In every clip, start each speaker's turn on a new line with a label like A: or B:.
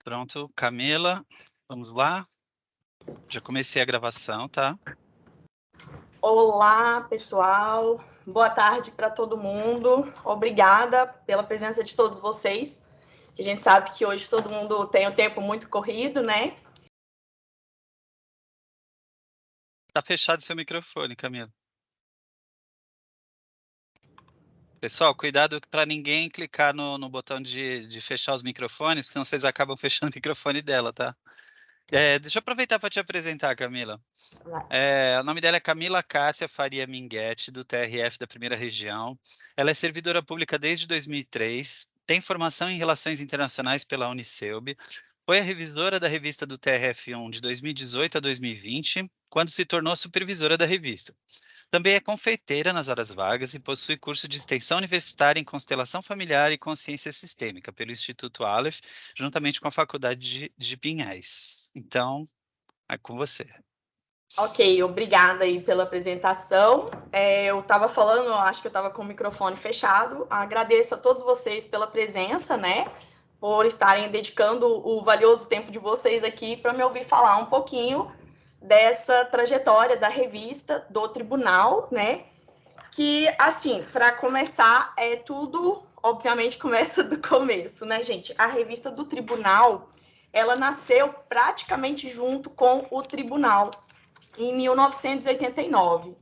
A: Pronto, Camila, vamos lá. Já comecei a gravação, tá?
B: Olá, pessoal. Boa tarde para todo mundo. Obrigada pela presença de todos vocês. A gente sabe que hoje todo mundo tem um tempo muito corrido, né?
A: Tá fechado seu microfone, Camila. Pessoal, cuidado para ninguém clicar no botão de fechar os microfones, senão vocês acabam fechando o microfone dela, tá? Deixa eu aproveitar para te apresentar, Camila. O nome dela é Camila Cássia Faria Minguetti, do TRF da Primeira Região. Ela é servidora pública desde 2003, tem formação em Relações Internacionais pela Unicelb, foi a revisora da revista do TRF1 de 2018 a 2020, quando se tornou supervisora da revista. Também é confeiteira nas horas vagas e possui curso de extensão universitária em constelação familiar e consciência sistêmica pelo Instituto Aleph, juntamente com a Faculdade de Pinhais. Então, é com você.
B: Ok, obrigada aí pela apresentação. Eu estava falando, acho que eu estava com o microfone fechado. Agradeço a todos vocês pela presença, né? Por estarem dedicando o valioso tempo de vocês aqui para me ouvir falar um pouquinho dessa trajetória da revista do Tribunal, né? Que, assim, para começar, tudo, obviamente, começa do começo, né, gente? A revista do Tribunal, ela nasceu praticamente junto com o Tribunal, em 1989.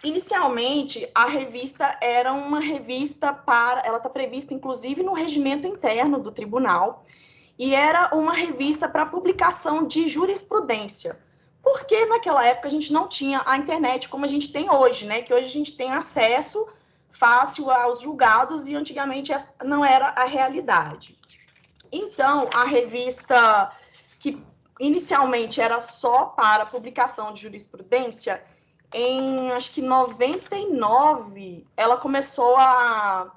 B: Inicialmente, a revista era uma revista ela está prevista, inclusive, no regimento interno do Tribunal, e era uma revista para publicação de jurisprudência, porque naquela época a gente não tinha a internet como a gente tem hoje, né? Que hoje a gente tem acesso fácil aos julgados e antigamente não era a realidade. Então, a revista, que inicialmente era só para publicação de jurisprudência, em acho que 99, ela começou a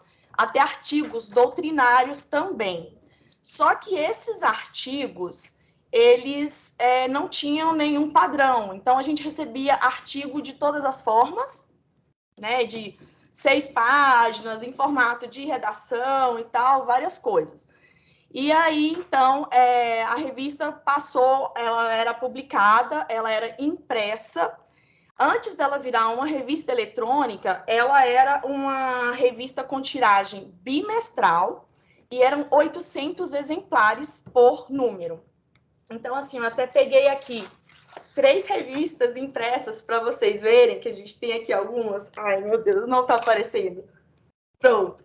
B: ter artigos doutrinários também. Só que esses artigos, eles não tinham nenhum padrão. Então, a gente recebia artigo de todas as formas, né, de 6 páginas, em formato de redação e tal, várias coisas. E aí, então, a revista passou, ela era publicada, ela era impressa. Antes dela virar uma revista eletrônica, ela era uma revista com tiragem bimestral e eram 800 exemplares por número. Então, assim, eu até peguei aqui 3 revistas impressas para vocês verem, que a gente tem aqui algumas. Ai, meu Deus, não está aparecendo. Pronto.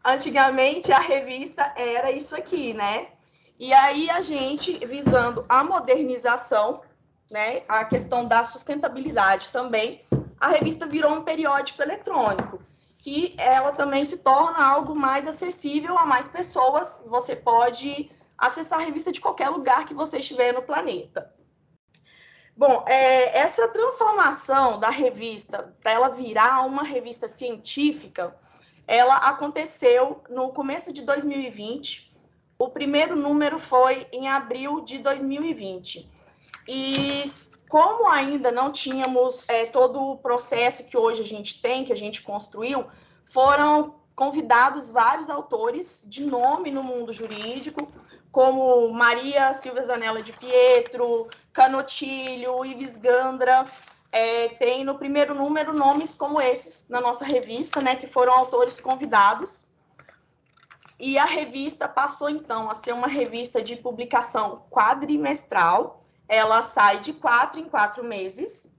B: Antigamente, a revista era isso aqui, né? E aí, a gente, visando a modernização, né, a questão da sustentabilidade também, a revista virou um periódico eletrônico, que ela também se torna algo mais acessível a mais pessoas. Você pode acessar a revista de qualquer lugar que você estiver no planeta. Bom, essa transformação da revista para ela virar uma revista científica, ela aconteceu no começo de 2020. O primeiro número foi em abril de 2020. E como ainda não tínhamos todo o processo que hoje a gente tem, que a gente construiu, foram convidados vários autores de nome no mundo jurídico, como Maria Silvia Zanella de Pietro, Canotilho, Ives Gandra. Tem no primeiro número nomes como esses na nossa revista, né, que foram autores convidados. E a revista passou, então, a ser uma revista de publicação quadrimestral. Ela sai de 4 em 4 meses.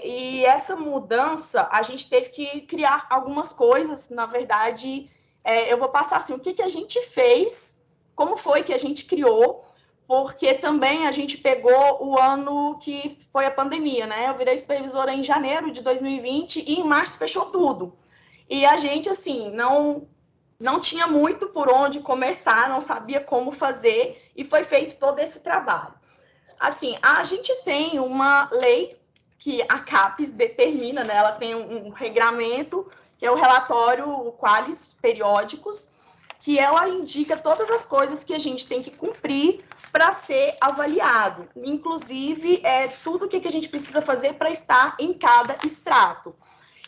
B: E essa mudança, a gente teve que criar algumas coisas. Na verdade, eu vou passar assim, o que a gente fez, como foi que a gente criou, porque também a gente pegou o ano que foi a pandemia, né? Eu virei supervisora em janeiro de 2020 e em março fechou tudo. E a gente, assim, não tinha muito por onde começar, não sabia como fazer, e foi feito todo esse trabalho. Assim, a gente tem uma lei que a CAPES determina, né? Ela tem um regramento, que é o relatório Qualis periódicos, que ela indica todas as coisas que a gente tem que cumprir para ser avaliado. Inclusive, tudo o que a gente precisa fazer para estar em cada extrato.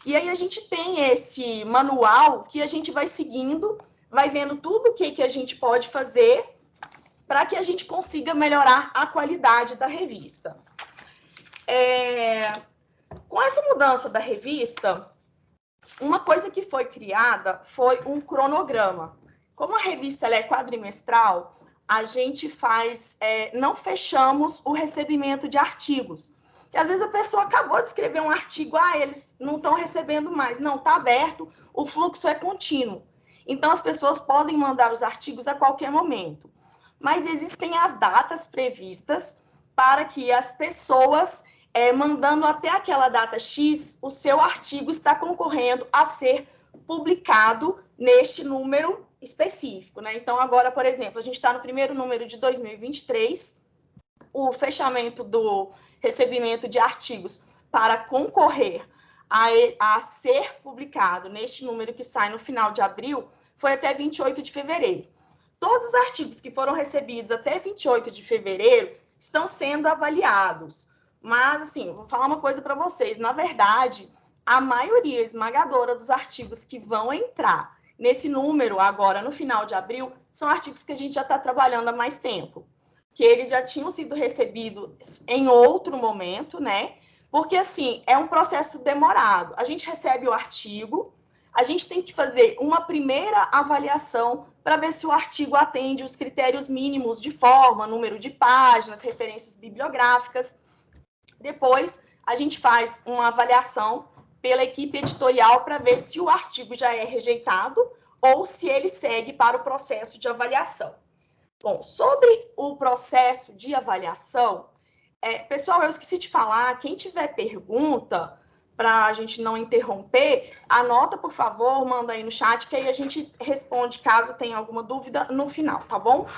B: E aí a gente tem esse manual que a gente vai seguindo vai vendo tudo o que a gente pode fazer para que a gente consiga melhorar a qualidade da revista. Com essa mudança da revista, uma coisa que foi criada foi um cronograma. Como a revista ela é quadrimestral, a gente não fechamos o recebimento de artigos. E às vezes a pessoa acabou de escrever um artigo, eles não estão recebendo mais. Não, está aberto, o fluxo é contínuo. Então, as pessoas podem mandar os artigos a qualquer momento. Mas existem as datas previstas para que as pessoas, mandando até aquela data X, o seu artigo está concorrendo a ser publicado neste número específico, né? Então, agora, por exemplo, a gente está no primeiro número de 2023, o fechamento do recebimento de artigos para concorrer a ser publicado neste número que sai no final de abril foi até 28 de fevereiro. Todos os artigos que foram recebidos até 28 de fevereiro estão sendo avaliados. Mas, assim, vou falar uma coisa para vocês. Na verdade, a maioria esmagadora dos artigos que vão entrar nesse número agora, no final de abril, são artigos que a gente já está trabalhando há mais tempo, que eles já tinham sido recebidos em outro momento, né? Porque, assim, é um processo demorado. A gente recebe o artigo, a gente tem que fazer uma primeira avaliação para ver se o artigo atende os critérios mínimos de forma, número de páginas, referências bibliográficas. Depois, a gente faz uma avaliação pela equipe editorial para ver se o artigo já é rejeitado ou se ele segue para o processo de avaliação. Bom, sobre o processo de avaliação, pessoal, eu esqueci de falar, quem tiver pergunta, para a gente não interromper, anota, por favor, manda aí no chat, que aí a gente responde caso tenha alguma dúvida no final, tá bom?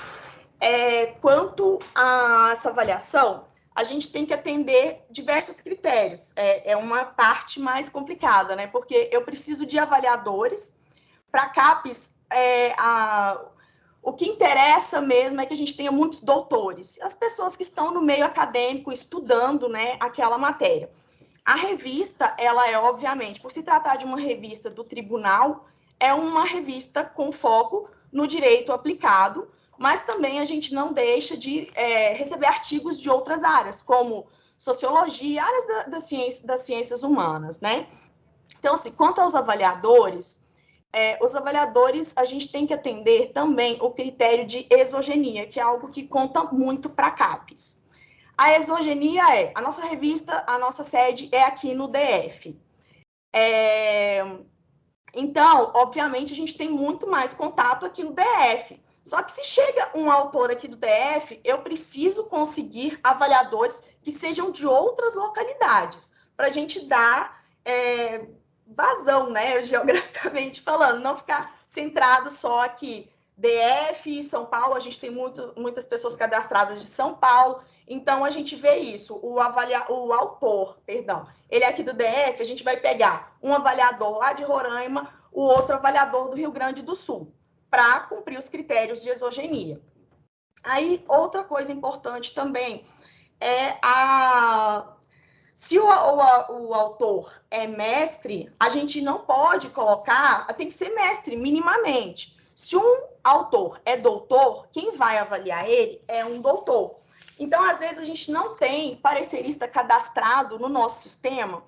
B: Quanto a essa avaliação, a gente tem que atender diversos critérios. É uma parte mais complicada, né? Porque eu preciso de avaliadores. Para CAPES, o que interessa mesmo é que a gente tenha muitos doutores, as pessoas que estão no meio acadêmico estudando, né, aquela matéria. A revista, ela obviamente, por se tratar de uma revista do tribunal, é uma revista com foco no direito aplicado, mas também a gente não deixa de receber artigos de outras áreas, como sociologia, áreas das ciências humanas, né? Então, assim, quanto aos avaliadores, os avaliadores, a gente tem que atender também o critério de exogenia, que é algo que conta muito para a CAPES. A exogenia a nossa revista, a nossa sede é aqui no DF. Então, obviamente, a gente tem muito mais contato aqui no DF. Só que se chega um autor aqui do DF, eu preciso conseguir avaliadores que sejam de outras localidades, para a gente dar vazão, né, geograficamente falando, não ficar centrado só aqui. DF e São Paulo, a gente tem muitas pessoas cadastradas de São Paulo, então a gente vê isso, o autor, ele é aqui do DF, a gente vai pegar um avaliador lá de Roraima, o outro avaliador do Rio Grande do Sul, para cumprir os critérios de exogenia. Aí, outra coisa importante também é se o autor é mestre, a gente não pode colocar, tem que ser mestre minimamente. Se um autor é doutor, quem vai avaliar ele é um doutor. Então, às vezes, a gente não tem parecerista cadastrado no nosso sistema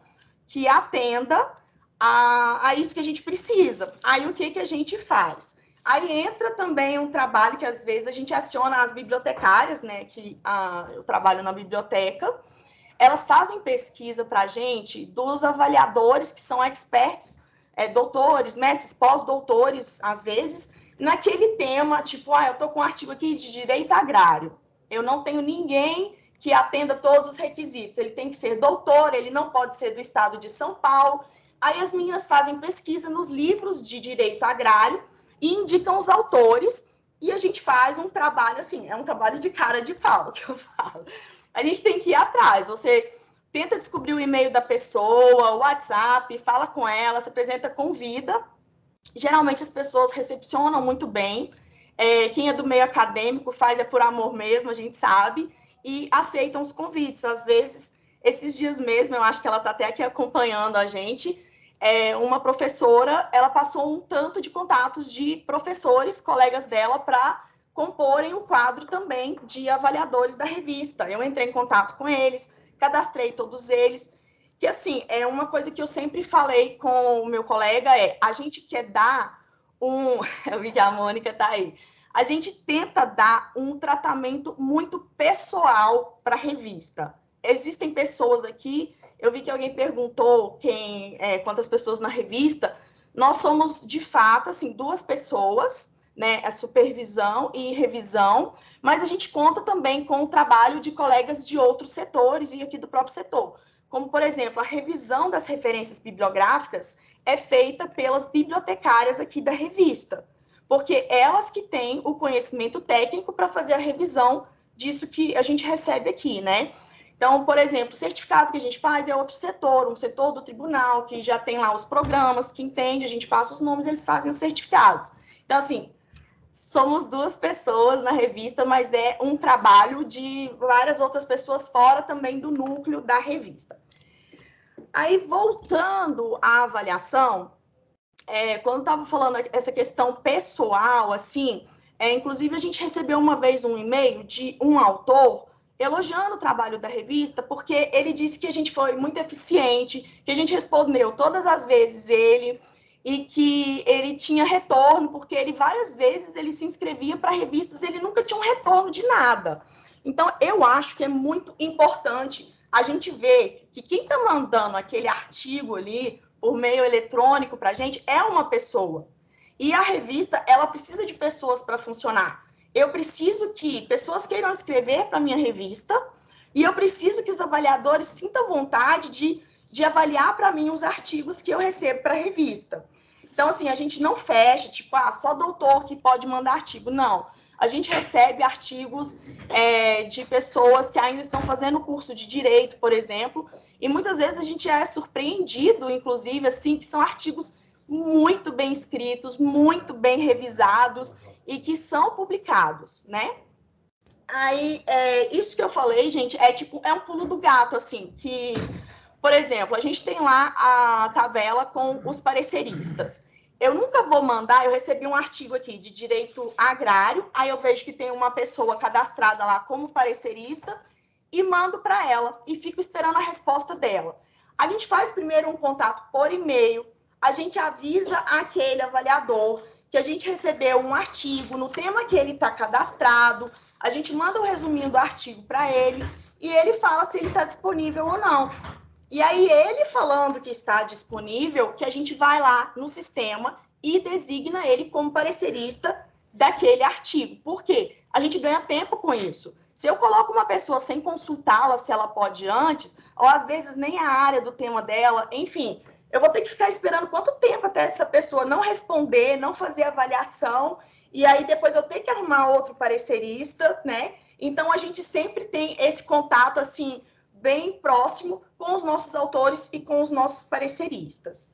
B: que atenda a isso que a gente precisa. Aí, o que a gente faz? Aí entra também um trabalho que, às vezes, a gente aciona as bibliotecárias, né, que eu trabalho na biblioteca, elas fazem pesquisa para a gente dos avaliadores que são experts, doutores, mestres, pós-doutores, às vezes, naquele tema, tipo, eu estou com um artigo aqui de direito agrário, eu não tenho ninguém que atenda todos os requisitos, ele tem que ser doutor, ele não pode ser do estado de São Paulo. Aí as meninas fazem pesquisa nos livros de direito agrário e indicam os autores, e a gente faz um trabalho, assim, é um trabalho de cara de pau, que eu falo. A gente tem que ir atrás, você tenta descobrir o e-mail da pessoa, o WhatsApp, fala com ela, se apresenta, convida. Geralmente as pessoas recepcionam muito bem, quem é do meio acadêmico faz por amor mesmo, a gente sabe, e aceitam os convites. Às vezes, esses dias mesmo, eu acho que ela está até aqui acompanhando a gente, uma professora, ela passou um tanto de contatos de professores, colegas dela, para comporem o quadro também de avaliadores da revista. Eu entrei em contato com eles, cadastrei todos eles, que assim, é uma coisa que eu sempre falei com o meu colega, a gente quer dar eu vi que a Mônica está aí, a gente tenta dar um tratamento muito pessoal para a revista. Existem pessoas aqui, eu vi que alguém perguntou quantas pessoas na revista, nós somos, de fato, assim, 2 pessoas, né, a supervisão e revisão, mas a gente conta também com o trabalho de colegas de outros setores e aqui do próprio setor. Como, por exemplo, a revisão das referências bibliográficas é feita pelas bibliotecárias aqui da revista, porque elas que têm o conhecimento técnico para fazer a revisão disso que a gente recebe aqui, né? Então, por exemplo, o certificado que a gente faz é outro setor, um setor do tribunal, que já tem lá os programas, que entende, a gente passa os nomes, eles fazem os certificados. Então, assim, somos 2 pessoas na revista, mas é um trabalho de várias outras pessoas fora também do núcleo da revista. Aí, voltando à avaliação, quando estava falando essa questão pessoal, assim, inclusive a gente recebeu uma vez um e-mail de um autor elogiando o trabalho da revista, porque ele disse que a gente foi muito eficiente, que a gente respondeu todas as vezes ele, e que ele tinha retorno, porque ele várias vezes ele se inscrevia para revistas e ele nunca tinha um retorno de nada. Então, eu acho que é muito importante a gente ver que quem está mandando aquele artigo ali por meio eletrônico para a gente é uma pessoa. E a revista, ela precisa de pessoas para funcionar. Eu preciso que pessoas queiram escrever para a minha revista e eu preciso que os avaliadores sintam vontade de avaliar para mim os artigos que eu recebo para a revista. Então, assim, a gente não fecha, tipo, só doutor que pode mandar artigo. Não. A gente recebe artigos de pessoas que ainda estão fazendo curso de direito, por exemplo, e muitas vezes a gente é surpreendido, inclusive, assim, que são artigos muito bem escritos, muito bem revisados e que são publicados, né? Aí, isso que eu falei, gente, é um pulo do gato, assim, que, por exemplo, a gente tem lá a tabela com os pareceristas. Eu nunca vou mandar, eu recebi um artigo aqui de direito agrário, aí eu vejo que tem uma pessoa cadastrada lá como parecerista e mando para ela e fico esperando a resposta dela. A gente faz primeiro um contato por e-mail, a gente avisa aquele avaliador que a gente recebeu um artigo no tema que ele está cadastrado, a gente manda um resuminho do artigo para ele e ele fala se ele está disponível ou não. E aí, ele falando que está disponível, que a gente vai lá no sistema e designa ele como parecerista daquele artigo. Por quê? A gente ganha tempo com isso. Se eu coloco uma pessoa sem consultá-la se ela pode antes, ou às vezes nem a área do tema dela, enfim, eu vou ter que ficar esperando quanto tempo até essa pessoa não responder, não fazer avaliação, e aí depois eu tenho que arrumar outro parecerista, né? Então, a gente sempre tem esse contato, assim, bem próximo com os nossos autores e com os nossos pareceristas.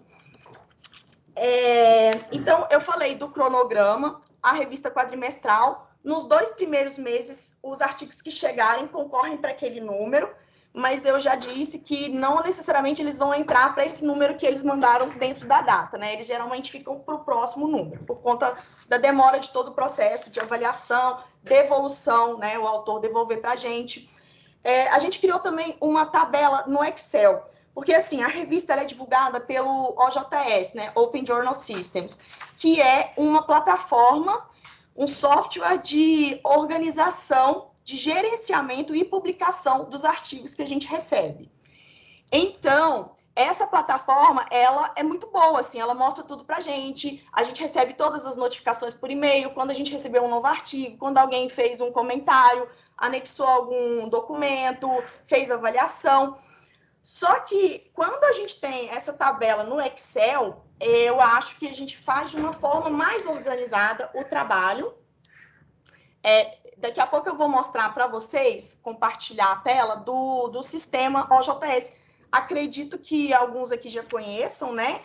B: Então, eu falei do cronograma, a revista quadrimestral. Nos 2 primeiros meses, os artigos que chegarem concorrem para aquele número, mas eu já disse que não necessariamente eles vão entrar para esse número que eles mandaram dentro da data, né? Eles geralmente ficam para o próximo número, por conta da demora de todo o processo de avaliação, devolução, né? O autor devolver para a gente. A gente criou também uma tabela no Excel, porque assim, a revista ela é divulgada pelo OJS, né, Open Journal Systems, que é uma plataforma, um software de organização, de gerenciamento e publicação dos artigos que a gente recebe. Então, essa plataforma, ela é muito boa, assim, ela mostra tudo pra gente, a gente recebe todas as notificações por e-mail, quando a gente recebeu um novo artigo, quando alguém fez um comentário, anexou algum documento, fez avaliação. Só que, quando a gente tem essa tabela no Excel, eu acho que a gente faz de uma forma mais organizada o trabalho. Daqui a pouco eu vou mostrar para vocês, compartilhar a tela do sistema OJS. Acredito que alguns aqui já conheçam, né?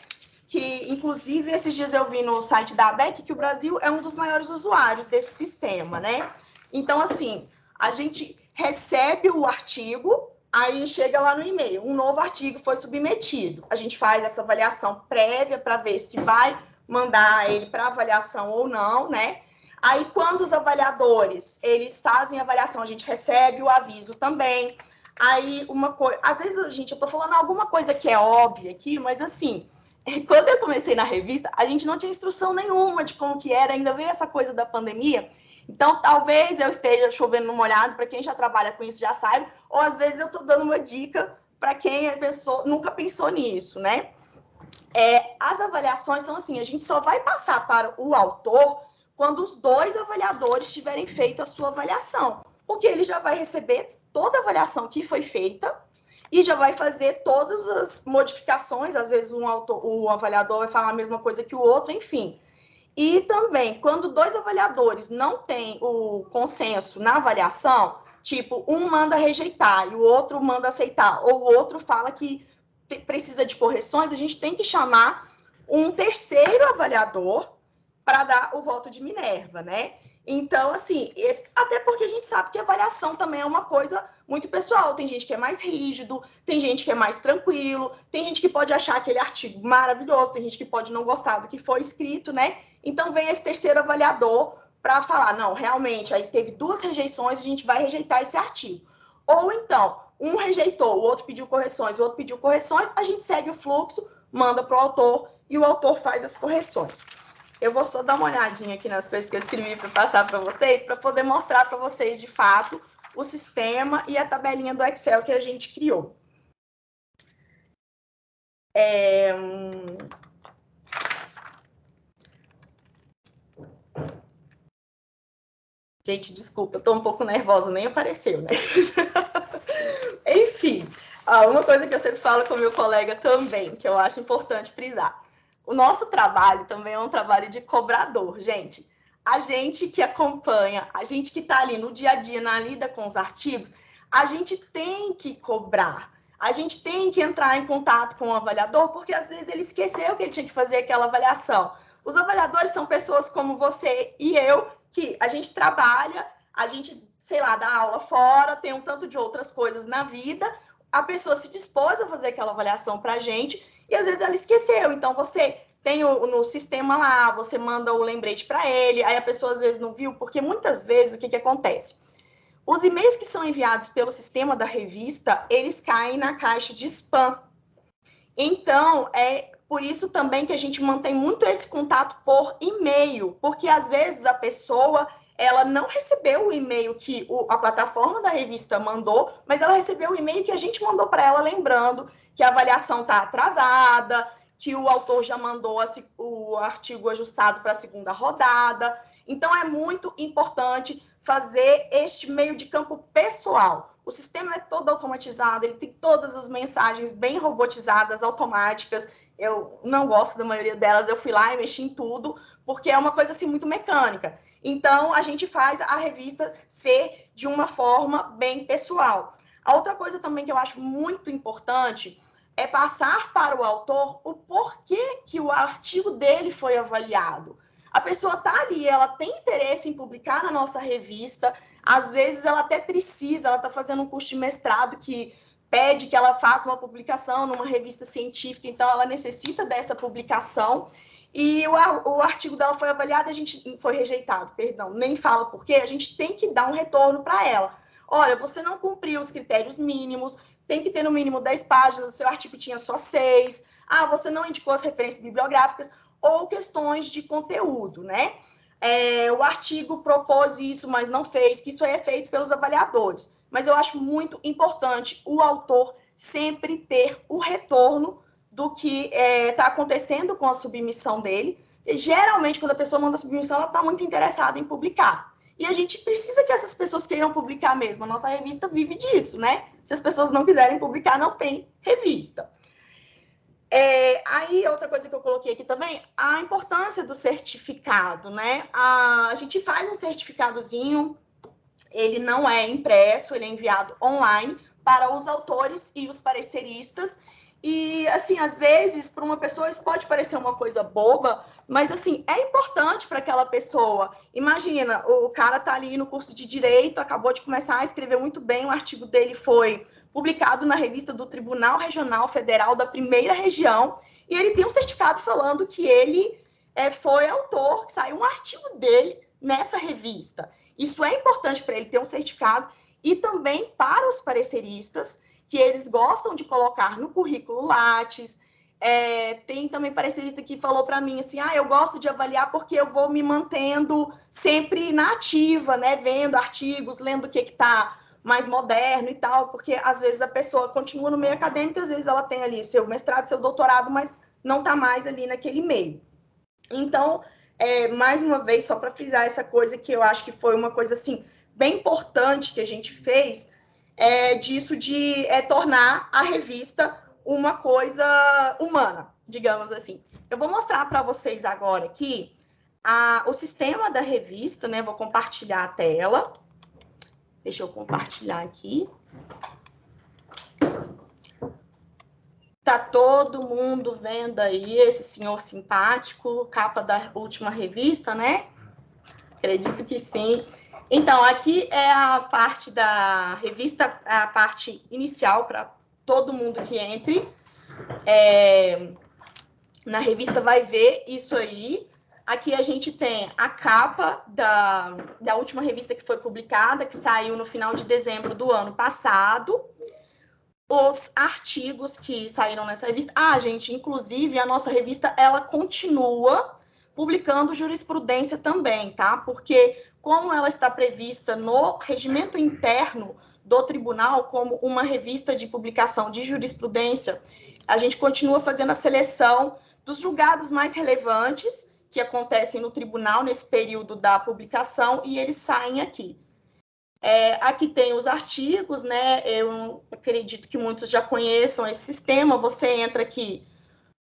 B: Que, inclusive, esses dias eu vi no site da ABEC que o Brasil é um dos maiores usuários desse sistema, né? Então, assim, a gente recebe o artigo, Aí chega lá no e-mail, um novo artigo foi submetido. A gente faz essa avaliação prévia para ver se vai mandar ele para avaliação ou não, né? Aí, quando os avaliadores, eles fazem a avaliação, a gente recebe o aviso também. Aí, uma coisa... Às vezes, gente, eu tô falando alguma coisa que é óbvia aqui, mas assim, quando eu comecei na revista, a gente não tinha instrução nenhuma de como que era, ainda veio essa coisa da pandemia. Então, talvez eu esteja chovendo no molhado, para quem já trabalha com isso já sabe, ou às vezes eu estou dando uma dica para quem nunca pensou nisso, né? As avaliações são assim, a gente só vai passar para o autor quando os dois avaliadores tiverem feito a sua avaliação, porque ele já vai receber toda a avaliação que foi feita e já vai fazer todas as modificações, às vezes o avaliador vai falar a mesma coisa que o outro, enfim. E também, quando dois avaliadores não têm o consenso na avaliação, tipo, um manda rejeitar e o outro manda aceitar, ou o outro fala que precisa de correções, a gente tem que chamar um terceiro avaliador para dar o voto de Minerva, né? Então, assim, até porque a gente sabe que a avaliação também é uma coisa muito pessoal. Tem gente que é mais rígido, tem gente que é mais tranquilo, tem gente que pode achar aquele artigo maravilhoso, tem gente que pode não gostar do que foi escrito, né? Então, vem esse terceiro avaliador para falar, não, realmente, aí teve 2 rejeições, a gente vai rejeitar esse artigo. Ou então, um rejeitou, o outro pediu correções, o outro pediu correções, a gente segue o fluxo, manda para o autor e o autor faz as correções. Eu vou só dar uma olhadinha aqui nas coisas que eu escrevi para passar para vocês, para poder mostrar para vocês, de fato, o sistema e a tabelinha do Excel que a gente criou. Gente, desculpa, eu estou um pouco nervosa, nem apareceu, né? Enfim, uma coisa que eu sempre falo com meu colega também, que eu acho importante frisar. O nosso trabalho também é um trabalho de cobrador, gente. A gente que acompanha, a gente que está ali no dia a dia, na lida com os artigos, a gente tem que cobrar. A gente tem que entrar em contato com o avaliador, porque às vezes ele esqueceu que ele tinha que fazer aquela avaliação. Os avaliadores são pessoas como você e eu, que a gente trabalha, a gente, sei lá, dá aula fora, tem um tanto de outras coisas na vida, a pessoa se dispôs a fazer aquela avaliação para a gente e às vezes ela esqueceu. Então, você tem no sistema lá, você manda o lembrete para ele, aí a pessoa às vezes não viu, porque muitas vezes o que acontece? Os e-mails que são enviados pelo sistema da revista, eles caem na caixa de spam. Então, é por isso também que a gente mantém muito esse contato por e-mail, porque às vezes a pessoa ela não recebeu o e-mail que a plataforma da revista mandou, mas ela recebeu o e-mail que a gente mandou para ela, lembrando que a avaliação está atrasada, que o autor já mandou o artigo ajustado para a segunda rodada. Então, é muito importante fazer este meio de campo pessoal. O sistema é todo automatizado, ele tem todas as mensagens bem robotizadas, automáticas. Eu não gosto da maioria delas, eu fui lá e mexi em tudo, porque é uma coisa assim muito mecânica. Então, a gente faz a revista ser de uma forma bem pessoal. A outra coisa também que eu acho muito importante é passar para o autor o porquê que o artigo dele foi avaliado. A pessoa está ali, ela tem interesse em publicar na nossa revista, às vezes ela até precisa, ela está fazendo um curso de mestrado que pede que ela faça uma publicação numa revista científica, então ela necessita dessa publicação, e o artigo dela foi avaliado, a gente foi rejeitado, perdão, nem fala por quê, a gente tem que dar um retorno para ela. Olha, você não cumpriu os critérios mínimos, tem que ter no mínimo 10 páginas, o seu artigo tinha só 6, você não indicou as referências bibliográficas, ou questões de conteúdo, né? O artigo propôs isso, mas não fez, que isso aí é feito pelos avaliadores. Mas eu acho muito importante o autor sempre ter o retorno do que está acontecendo com a submissão dele. E, geralmente, quando a pessoa manda a submissão, ela está muito interessada em publicar. E a gente precisa que essas pessoas queiram publicar mesmo. A nossa revista vive disso, né? Se as pessoas não quiserem publicar, não tem revista. Aí, outra coisa que eu coloquei aqui também, a importância do certificado, né? A gente faz um certificadozinho, ele não é impresso, ele é enviado online para os autores e os pareceristas. E, assim, às vezes, para uma pessoa isso pode parecer uma coisa boba, mas, assim, é importante para aquela pessoa. Imagina, o cara está ali no curso de Direito, acabou de começar a escrever muito bem, o artigo dele foi publicado na revista do Tribunal Regional Federal da Primeira Região, e ele tem um certificado falando que ele foi autor, que saiu um artigo dele nessa revista. Isso é importante para ele ter um certificado, e também para os pareceristas, que eles gostam de colocar no currículo Lattes. Tem também parecerista que falou para mim assim, eu gosto de avaliar porque eu vou me mantendo sempre na ativa, né, vendo artigos, lendo o que está mais moderno e tal, porque às vezes a pessoa continua no meio acadêmico, às vezes ela tem ali seu mestrado, seu doutorado, mas não está mais ali naquele meio. Então, mais uma vez, só para frisar essa coisa que eu acho que foi uma coisa assim bem importante que a gente fez, disso de tornar a revista uma coisa humana, digamos assim. Eu vou mostrar para vocês agora aqui o sistema da revista, né? Vou compartilhar a tela. Deixa eu compartilhar aqui. Tá todo mundo vendo aí esse senhor simpático, capa da última revista, né? Acredito que sim. Então, aqui é a parte da revista, a parte inicial para todo mundo que entre. Na revista vai ver isso aí. Aqui a gente tem a capa da última revista que foi publicada, que saiu no final de dezembro do ano passado. Os artigos que saíram nessa revista. Gente, inclusive, a nossa revista, ela continua publicando jurisprudência também, tá? Porque como ela está prevista no regimento interno do tribunal como uma revista de publicação de jurisprudência, a gente continua fazendo a seleção dos julgados mais relevantes que acontecem no tribunal nesse período da publicação e eles saem aqui. Aqui tem os artigos, né? Eu acredito que muitos já conheçam esse sistema. Você entra aqui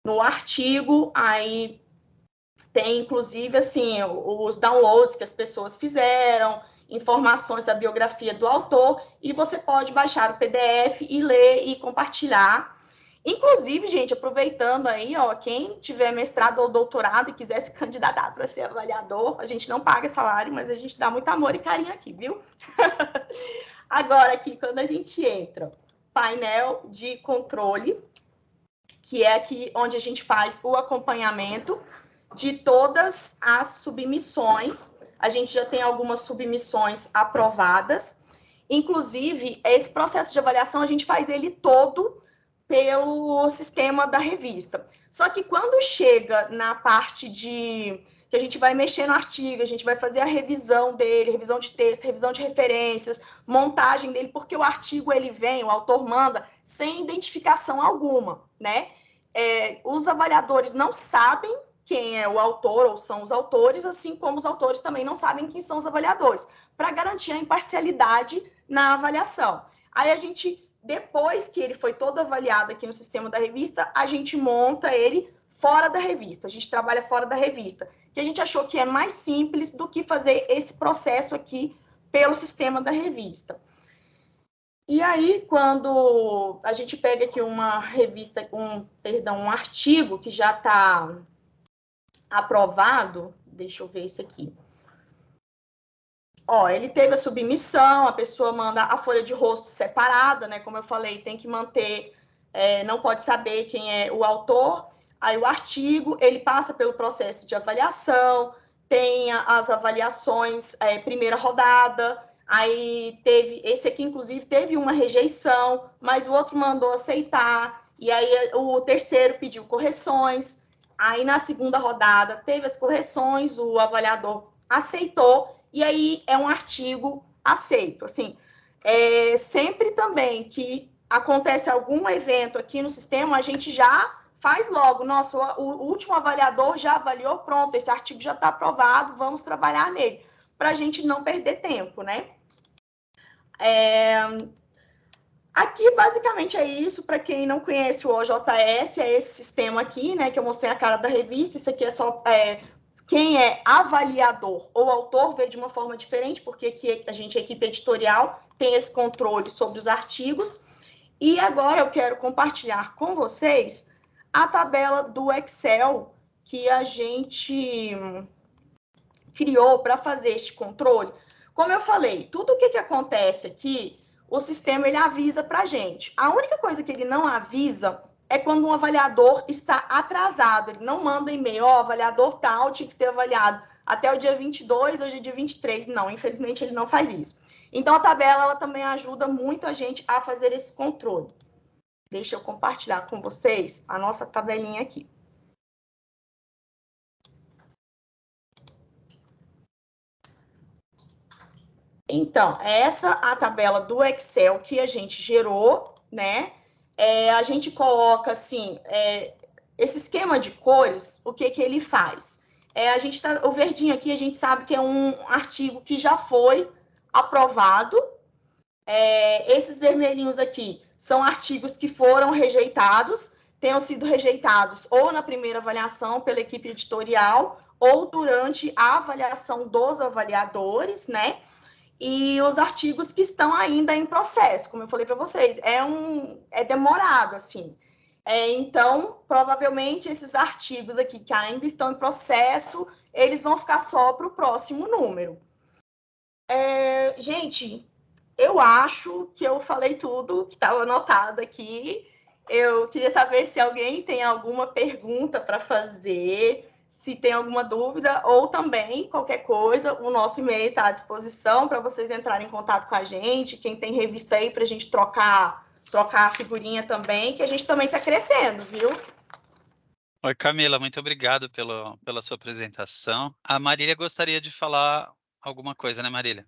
B: no artigo, aí tem, inclusive, assim, os downloads que as pessoas fizeram, informações da biografia do autor, e você pode baixar o PDF e ler e compartilhar. Inclusive, gente, aproveitando aí, quem tiver mestrado ou doutorado e quiser se candidatar para ser avaliador, a gente não paga salário, mas a gente dá muito amor e carinho aqui, viu? Agora, aqui, quando a gente entra, painel de controle, que é aqui onde a gente faz o acompanhamento de todas as submissões. A gente já tem algumas submissões aprovadas. Inclusive, esse processo de avaliação, a gente faz ele todo pelo sistema da revista. Só que quando chega na parte de que a gente vai mexer no artigo, a gente vai fazer a revisão dele, revisão de texto, revisão de referências, montagem dele, porque o artigo ele vem, o autor manda, sem identificação alguma, né? Os avaliadores não sabem quem é o autor ou são os autores, assim como os autores também não sabem quem são os avaliadores, para garantir a imparcialidade na avaliação. Aí a gente, depois que ele foi todo avaliado aqui no sistema da revista, a gente monta ele fora da revista, a gente trabalha fora da revista, que a gente achou que é mais simples do que fazer esse processo aqui pelo sistema da revista. E aí, quando a gente pega aqui uma revista, um artigo que já está aprovado, deixa eu ver isso aqui. Ele teve a submissão, a pessoa manda a folha de rosto separada, né? Como eu falei, tem que manter, não pode saber quem é o autor. Aí o artigo, ele passa pelo processo de avaliação, tem as avaliações, primeira rodada, aí esse aqui, inclusive, teve uma rejeição, mas o outro mandou aceitar, e aí o terceiro pediu correções, aí na segunda rodada teve as correções, o avaliador aceitou, e aí é um artigo aceito. Assim, sempre também que acontece algum evento aqui no sistema, a gente já faz logo, nossa, o último avaliador já avaliou, pronto, esse artigo já está aprovado, vamos trabalhar nele, para a gente não perder tempo, né? Aqui, basicamente, é isso. Para quem não conhece o OJS, é esse sistema aqui, né, que eu mostrei a cara da revista. Isso aqui é só quem é avaliador ou autor vê de uma forma diferente, porque aqui a gente, a equipe editorial, tem esse controle sobre os artigos. E agora eu quero compartilhar com vocês a tabela do Excel que a gente criou para fazer este controle. Como eu falei, tudo o que acontece aqui, o sistema ele avisa para a gente. A única coisa que ele não avisa é quando um avaliador está atrasado. Ele não manda e-mail, ó, avaliador tal, tinha que ter avaliado até o dia 22, hoje é dia 23. Não, infelizmente ele não faz isso. Então, a tabela ela também ajuda muito a gente a fazer esse controle. Deixa eu compartilhar com vocês a nossa tabelinha aqui. Então, essa é a tabela do Excel que a gente gerou, né? A gente coloca, assim, esse esquema de cores, o que ele faz? O verdinho aqui, a gente sabe que é um artigo que já foi aprovado. Esses vermelhinhos aqui são artigos que foram rejeitados, tenham sido rejeitados ou na primeira avaliação pela equipe editorial ou durante a avaliação dos avaliadores, né? E os artigos que estão ainda em processo, como eu falei para vocês, é demorado, assim. Então, provavelmente, esses artigos aqui que ainda estão em processo, eles vão ficar só para o próximo número. Gente, eu acho que eu falei tudo que estava anotado aqui. Eu queria saber se alguém tem alguma pergunta para fazer, se tem alguma dúvida, ou também, qualquer coisa, o nosso e-mail está à disposição para vocês entrarem em contato com a gente. Quem tem revista aí para a gente trocar a figurinha também, que a gente também está crescendo, viu?
A: Oi, Camila, muito obrigado pela sua apresentação. A Marília gostaria de falar alguma coisa, né, Marília?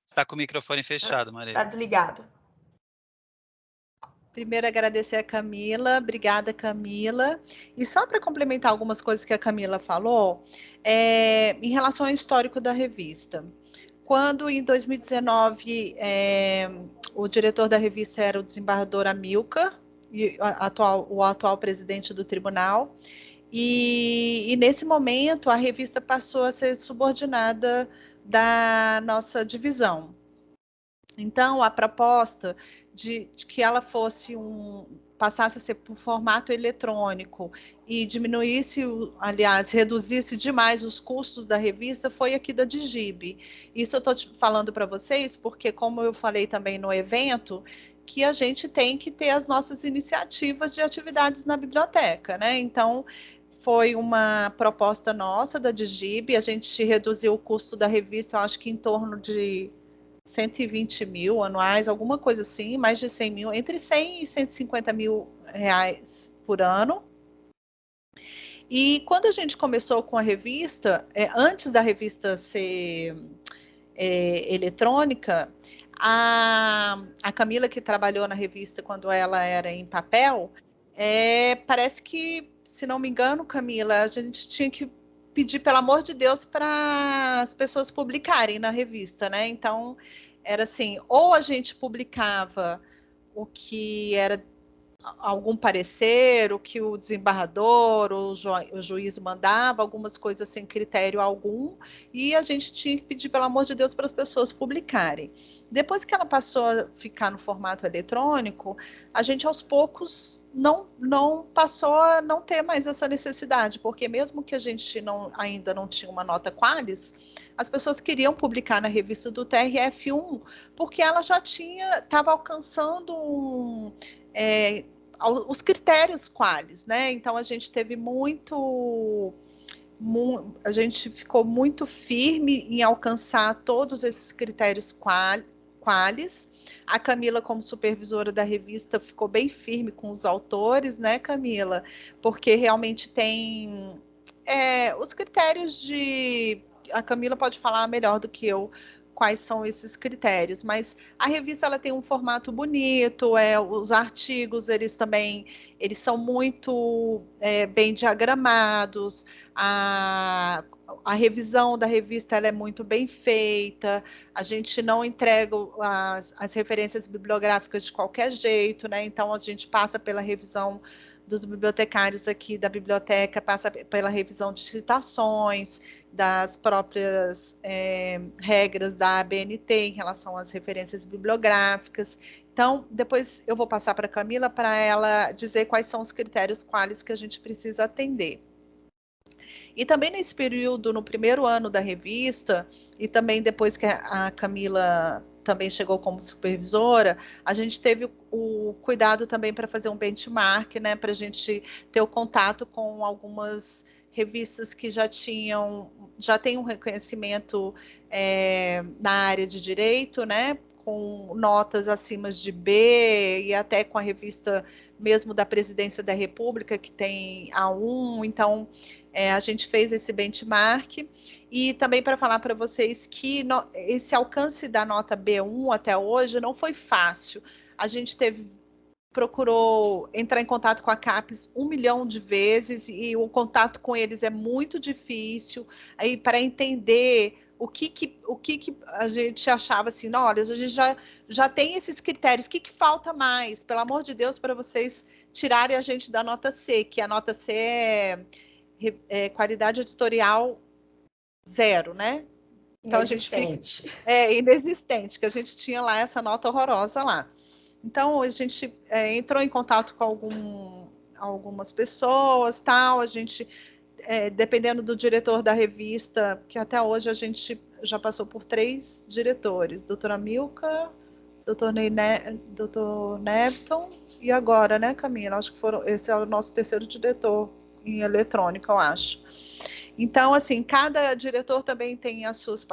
A: Está com o microfone fechado, Marília.
B: Está desligado.
C: Primeiro, agradecer a Camila. Obrigada, Camila. E só para complementar algumas coisas que a Camila falou, em relação ao histórico da revista. Quando, em 2019, o diretor da revista era o desembargador Amilcar, o atual presidente do tribunal, e nesse momento a revista passou a ser subordinada da nossa divisão. Então, a proposta de que ela passasse a ser por formato eletrônico e diminuísse, aliás, reduzisse demais os custos da revista foi aqui da Digib. Isso eu estou falando para vocês porque, como eu falei também no evento, que a gente tem que ter as nossas iniciativas de atividades na biblioteca, né? Então, foi uma proposta nossa da Digib, a gente reduziu o custo da revista, eu acho que em torno de 120 mil anuais, alguma coisa assim, mais de 100 mil, entre 100 e 150 mil reais por ano. E quando a gente começou com a revista, antes da revista ser eletrônica, a Camila, que trabalhou na revista quando ela era em papel, parece que, se não me engano, Camila, a gente tinha que pedir, pelo amor de Deus, para as pessoas publicarem na revista, né? Então, era assim, ou a gente publicava o que era algum parecer, o que o desembargador ou o juiz mandava, algumas coisas sem critério algum, e a gente tinha que pedir, pelo amor de Deus, para as pessoas publicarem. Depois que ela passou a ficar no formato eletrônico, a gente aos poucos não passou a não ter mais essa necessidade, porque mesmo que a gente ainda não tinha uma nota Qualis, as pessoas queriam publicar na revista do TRF1, porque ela já estava alcançando os critérios Qualis, né? Então a gente teve a gente ficou muito firme em alcançar todos esses critérios Qualis. A Camila, como supervisora da revista, ficou bem firme com os autores, né, Camila? Porque realmente tem os critérios a Camila pode falar melhor do que eu quais são esses critérios, mas a revista ela tem um formato bonito, os artigos eles são muito bem diagramados, a revisão da revista ela é muito bem feita, a gente não entrega as referências bibliográficas de qualquer jeito, né? Então a gente passa pela revisão dos bibliotecários aqui da biblioteca, passa pela revisão de citações, das próprias regras da ABNT em relação às referências bibliográficas. Então, depois eu vou passar para a Camila para ela dizer quais são os critérios Qualis que a gente precisa atender. E também nesse período, no primeiro ano da revista, e também depois que a Camila também chegou como supervisora, a gente teve o cuidado também para fazer um benchmark, né, para a gente ter o contato com algumas revistas que já têm um reconhecimento na área de direito, né, com notas acima de B, e até com a revista mesmo da Presidência da República, que tem A1, então a gente fez esse benchmark, e também para falar para vocês que esse alcance da nota B1 até hoje não foi fácil. A gente procurou entrar em contato com a CAPES 1 milhão de vezes, e o contato com eles é muito difícil, aí para entender o que a gente achava assim, não, olha, a gente já tem esses critérios, o que falta mais? Pelo amor de Deus, para vocês tirarem a gente da nota C, que a nota C é qualidade editorial 0, né? Então
B: inexistente.
C: A gente inexistente, que a gente tinha lá essa nota horrorosa lá. Então a gente entrou em contato com algumas pessoas, tal, a gente dependendo do diretor da revista, que até hoje a gente já passou por 3 diretores, doutora Milka, doutor Nepton, e agora, né, Camila? Acho que esse é o nosso 3º diretor em eletrônica, eu acho. Então, assim, cada diretor também tem as suas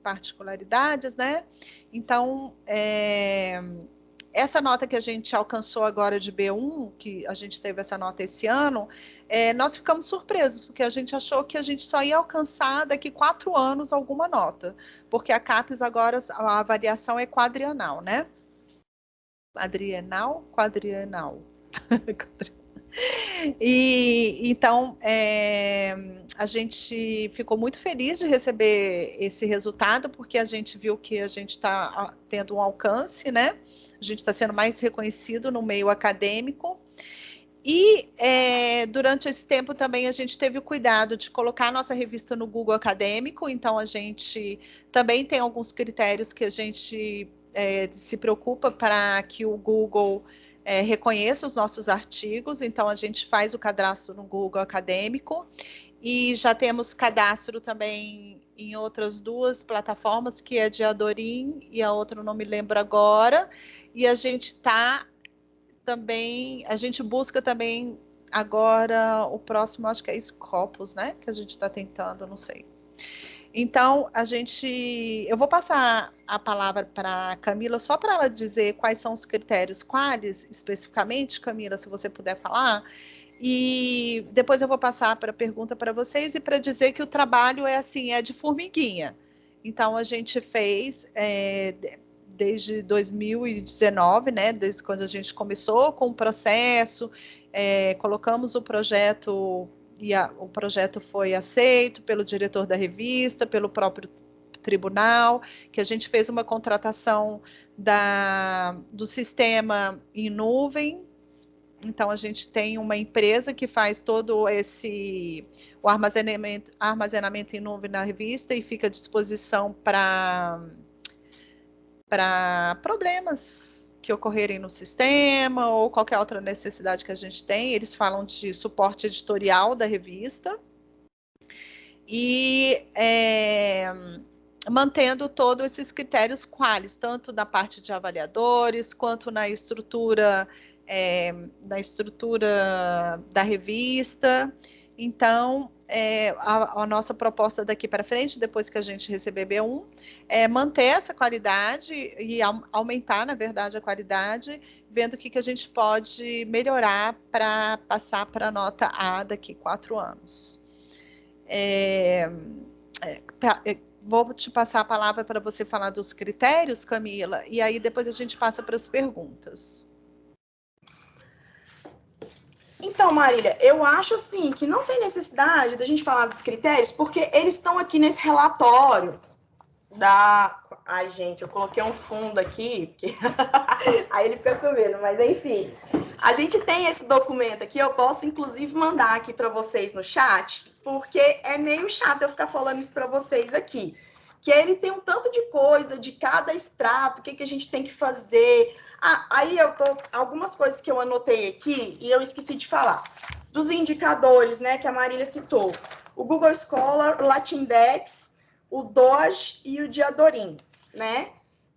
C: particularidades, né? Então, essa nota que a gente alcançou agora de B1, que a gente teve essa nota esse ano, nós ficamos surpresos, porque a gente achou que a gente só ia alcançar daqui 4 anos alguma nota, porque a CAPES agora, a avaliação é quadrienal, né? Quadrienal. E então a gente ficou muito feliz de receber esse resultado, porque a gente viu que a gente está tendo um alcance, né? A gente está sendo mais reconhecido no meio acadêmico. E durante esse tempo também a gente teve o cuidado de colocar a nossa revista no Google Acadêmico, então a gente também tem alguns critérios que a gente se preocupa para que o Google reconheça os nossos artigos, então a gente faz o cadastro no Google Acadêmico, e já temos cadastro também em outras 2 plataformas, que é de Adorim e a outra eu não me lembro agora, e a gente busca também agora o próximo, acho que é Scopus, né? Que a gente está tentando, não sei. Então, eu vou passar a palavra para a Camila, só para ela dizer quais são os critérios quais, especificamente, Camila, se você puder falar, e depois eu vou passar para a pergunta para vocês, e para dizer que o trabalho é de formiguinha. Então, a gente fez desde 2019, né, desde quando a gente começou com o processo, colocamos o projeto, e o projeto foi aceito pelo diretor da revista, pelo próprio tribunal, que a gente fez uma contratação do sistema em nuvem. Então, a gente tem uma empresa que faz todo o armazenamento em nuvem na revista, e fica à disposição para problemas que ocorrerem no sistema ou qualquer outra necessidade que a gente tem. Eles falam de suporte editorial da revista, e mantendo todos esses critérios qualis, tanto na parte de avaliadores, quanto na estrutura da revista. Então, a nossa proposta daqui para frente, depois que a gente receber B1, é manter essa qualidade e aumentar, na verdade, a qualidade, vendo o que a gente pode melhorar para passar para a nota A daqui 4 anos. Vou te passar a palavra para você falar dos critérios, Camila, e aí depois a gente passa para as perguntas.
B: Então, Marília, eu acho assim que não tem necessidade da gente falar dos critérios, porque eles estão aqui nesse relatório da... Ai, gente, eu coloquei um fundo aqui, porque... aí ele fica subindo, mas enfim. A gente tem esse documento aqui, eu posso inclusive mandar aqui para vocês no chat, porque é meio chato eu ficar falando isso para vocês aqui. Que ele tem um tanto de coisa de cada extrato, o que a gente tem que fazer. Aí algumas coisas que eu anotei aqui e eu esqueci de falar. Dos indicadores, né, que a Marília citou. o Google Scholar, o Latindex, o Doge e o Diadorim, né?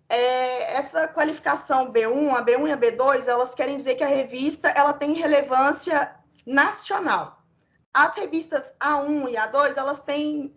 B: Essa qualificação B1, a B1 e a B2, elas querem dizer que a revista ela tem relevância nacional. As revistas A1 e A2, elas têm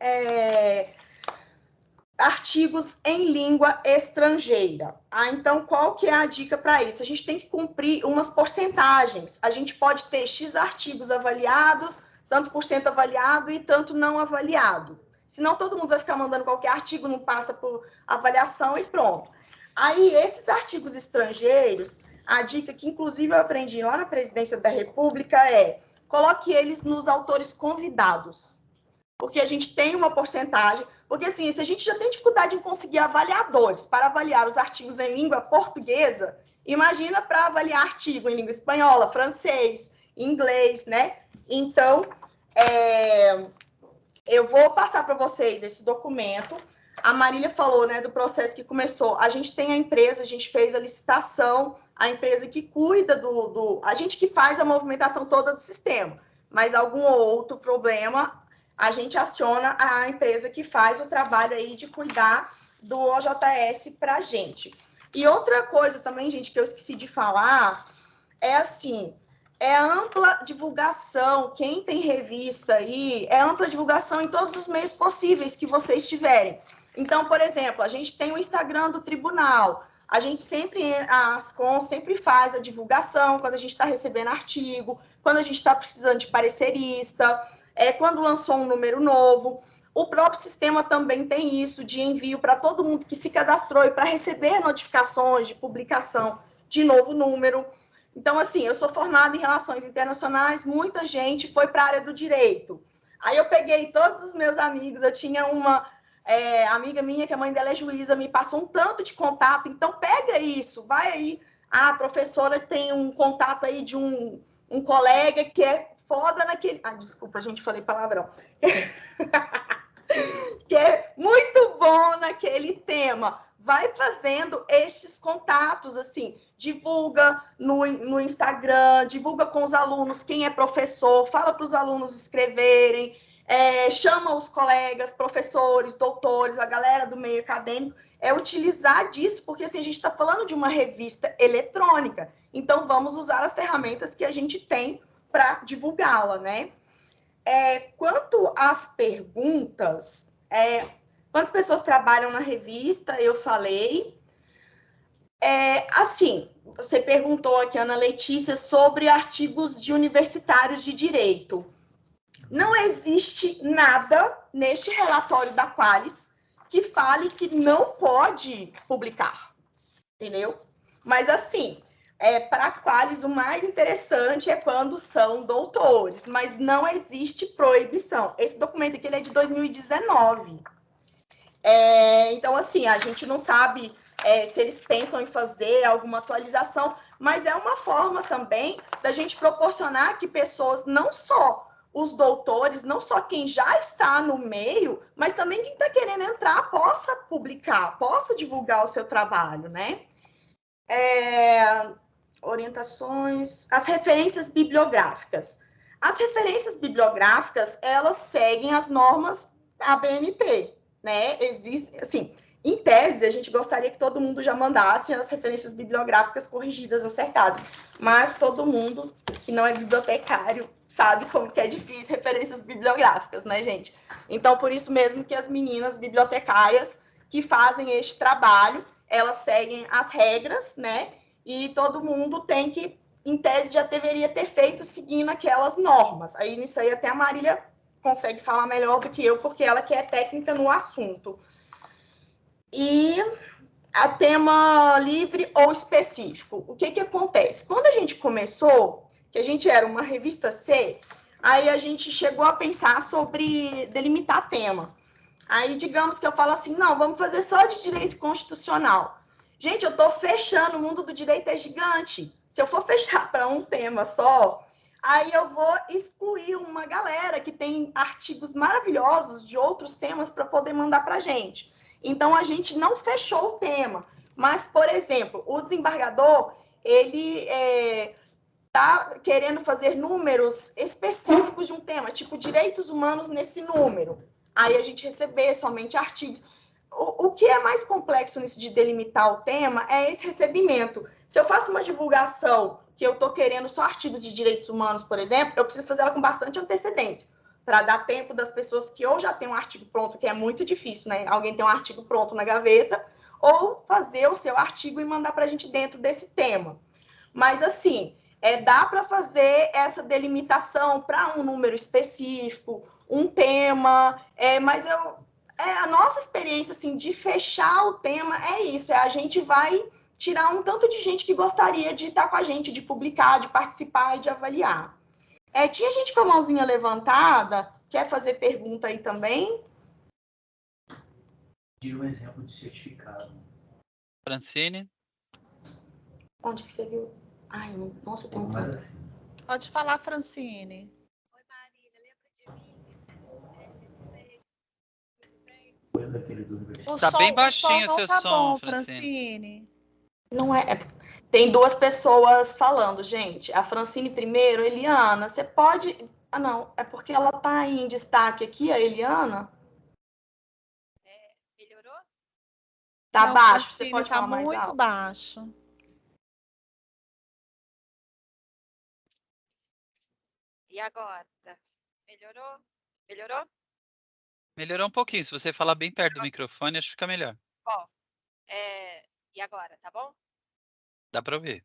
B: artigos em língua estrangeira. Então, qual que é a dica para isso? A gente tem que cumprir umas porcentagens. A gente pode ter X artigos avaliados, tanto por cento avaliado e tanto não avaliado. Senão, todo mundo vai ficar mandando qualquer artigo, não passa por avaliação e pronto. Aí, esses artigos estrangeiros, a dica que, inclusive, eu aprendi lá na Presidência da República é coloque eles nos autores convidados. Porque a gente tem uma porcentagem, porque assim, se a gente já tem dificuldade em conseguir avaliadores para avaliar os artigos em língua portuguesa, imagina para avaliar artigo em língua espanhola, francês, inglês, né? Então, eu vou passar para vocês esse documento. A Marília falou, né, do processo que começou. A gente tem a empresa, a gente fez a licitação, a empresa que cuida a gente que faz a movimentação toda do sistema, mas algum outro problema, a gente aciona a empresa que faz o trabalho aí de cuidar do OJS para a gente. E outra coisa também, gente, que eu esqueci de falar, é assim, é ampla divulgação, quem tem revista aí, é ampla divulgação em todos os meios possíveis que vocês tiverem. Então, por exemplo, a gente tem o Instagram do tribunal, a gente sempre, a Ascom sempre faz a divulgação quando a gente está recebendo artigo, quando a gente está precisando de parecerista, quando lançou um número novo. O próprio sistema também tem isso de envio para todo mundo que se cadastrou e para receber notificações de publicação de novo número. Então, assim, eu sou formada em Relações Internacionais, muita gente foi para a área do direito. Aí eu peguei todos os meus amigos, eu tinha uma amiga minha, que a mãe dela é juíza, me passou um tanto de contato, então pega isso, vai aí, a professora tem um contato aí de um colega que é foda naquele... desculpa, gente, falei palavrão. Que é muito bom naquele tema. Vai fazendo estes contatos, assim, divulga no Instagram, divulga com os alunos, quem é professor, fala para os alunos escreverem, chama os colegas, professores, doutores, a galera do meio acadêmico, utilizar disso, porque assim, a gente está falando de uma revista eletrônica, então vamos usar as ferramentas que a gente tem para divulgá-la, né? Quanto às perguntas, quantas pessoas trabalham na revista, eu falei. Assim, você perguntou aqui, Ana Letícia, sobre artigos de universitários de direito. Não existe nada neste relatório da Qualis que fale que não pode publicar, entendeu? Mas, assim, para a Qualis, o mais interessante é quando são doutores, mas não existe proibição. Esse documento aqui ele é de 2019. Então, assim, a gente não sabe se eles pensam em fazer alguma atualização, mas é uma forma também da gente proporcionar que pessoas, não só os doutores, não só quem já está no meio, mas também quem está querendo entrar possa publicar, possa divulgar o seu trabalho, né? Orientações, as referências bibliográficas. As referências bibliográficas, elas seguem as normas ABNT, né? Existe, assim, em tese, a gente gostaria que todo mundo já mandasse as referências bibliográficas corrigidas, acertadas, mas todo mundo que não é bibliotecário sabe como que é difícil referências bibliográficas, né, gente? Então, por isso mesmo que as meninas bibliotecárias que fazem este trabalho, elas seguem as regras, né? E todo mundo tem que, em tese, já deveria ter feito seguindo aquelas normas. Aí, nisso aí, até a Marília consegue falar melhor do que eu, porque ela que é técnica no assunto. E a tema livre ou específico. O que que acontece? Quando a gente começou, que a gente era uma revista C, aí a gente chegou a pensar sobre delimitar tema. Aí, digamos que eu falo assim, não, vamos fazer só de direito constitucional. Gente, eu estou fechando, o mundo do direito é gigante. Se eu for fechar para um tema só, aí eu vou excluir uma galera que tem artigos maravilhosos de outros temas para poder mandar para a gente. Então, a gente não fechou o tema. Mas, por exemplo, o desembargador, ele está querendo fazer números específicos de um tema, tipo direitos humanos nesse número. Aí a gente receber somente artigos. O que é mais complexo nisso de delimitar o tema é esse recebimento. Se eu faço uma divulgação que eu estou querendo só artigos de direitos humanos, por exemplo, eu preciso fazer ela com bastante antecedência, para dar tempo das pessoas que ou já têm um artigo pronto, que é muito difícil, né? Alguém tem um artigo pronto na gaveta, ou fazer o seu artigo e mandar para a gente dentro desse tema. Mas, assim, dá para fazer essa delimitação para um número específico, um tema, mas a nossa experiência assim, de fechar o tema é isso, a gente vai tirar um tanto de gente que gostaria de estar com a gente, de publicar, de participar e de avaliar. Tinha gente com a mãozinha levantada, quer fazer pergunta aí também?
D: De um exemplo de certificado.
A: Francine?
B: Onde que você viu? Ai, nossa, eu tenho
D: Mas assim.
C: Pode falar, Francine.
E: Oi, Marília, lembra de mim?
D: Foi daquele do universitário.
A: Tá bem baixinho o seu
C: tá
A: som,
C: bom,
A: Francine.
B: Não é. Tem duas pessoas falando, gente. A Francine primeiro, Eliana, você pode. Ah, não, é porque ela tá em destaque aqui, a Eliana.
E: Melhorou?
B: Tá
C: Não,
B: baixo,
C: Francine,
B: você pode
C: tá
B: falar mais
C: muito
B: alto.
C: baixo.
E: E agora? Melhorou? Melhorou?
A: Melhorou um pouquinho. Se você falar bem perto do microfone, acho que fica melhor.
E: Ó, e agora, tá bom?
A: Dá para ouvir.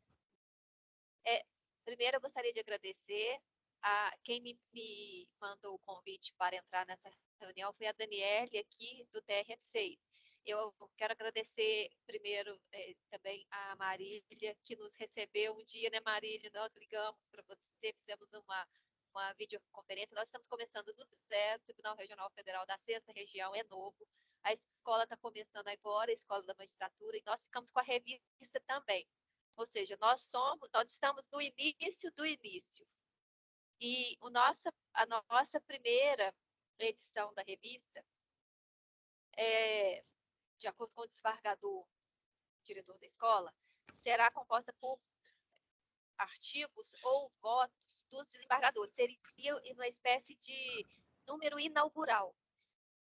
E: Primeiro, eu gostaria de agradecer a quem me mandou o convite para entrar nessa reunião foi a Daniele, aqui do TRF6. Eu quero agradecer primeiro também a Marília, que nos recebeu um dia, né, Marília? Nós ligamos para você, fizemos uma videoconferência. Nós estamos começando do zero, o Tribunal Regional Federal da 6ª Região é novo. A escola está começando agora, a Escola da Magistratura, e nós ficamos com a revista também. Ou seja, nós estamos no início do início. E a nossa primeira edição da revista, de acordo com o desembargador, diretor da escola, será composta por artigos ou votos dos desembargadores. Seria uma espécie de número inaugural.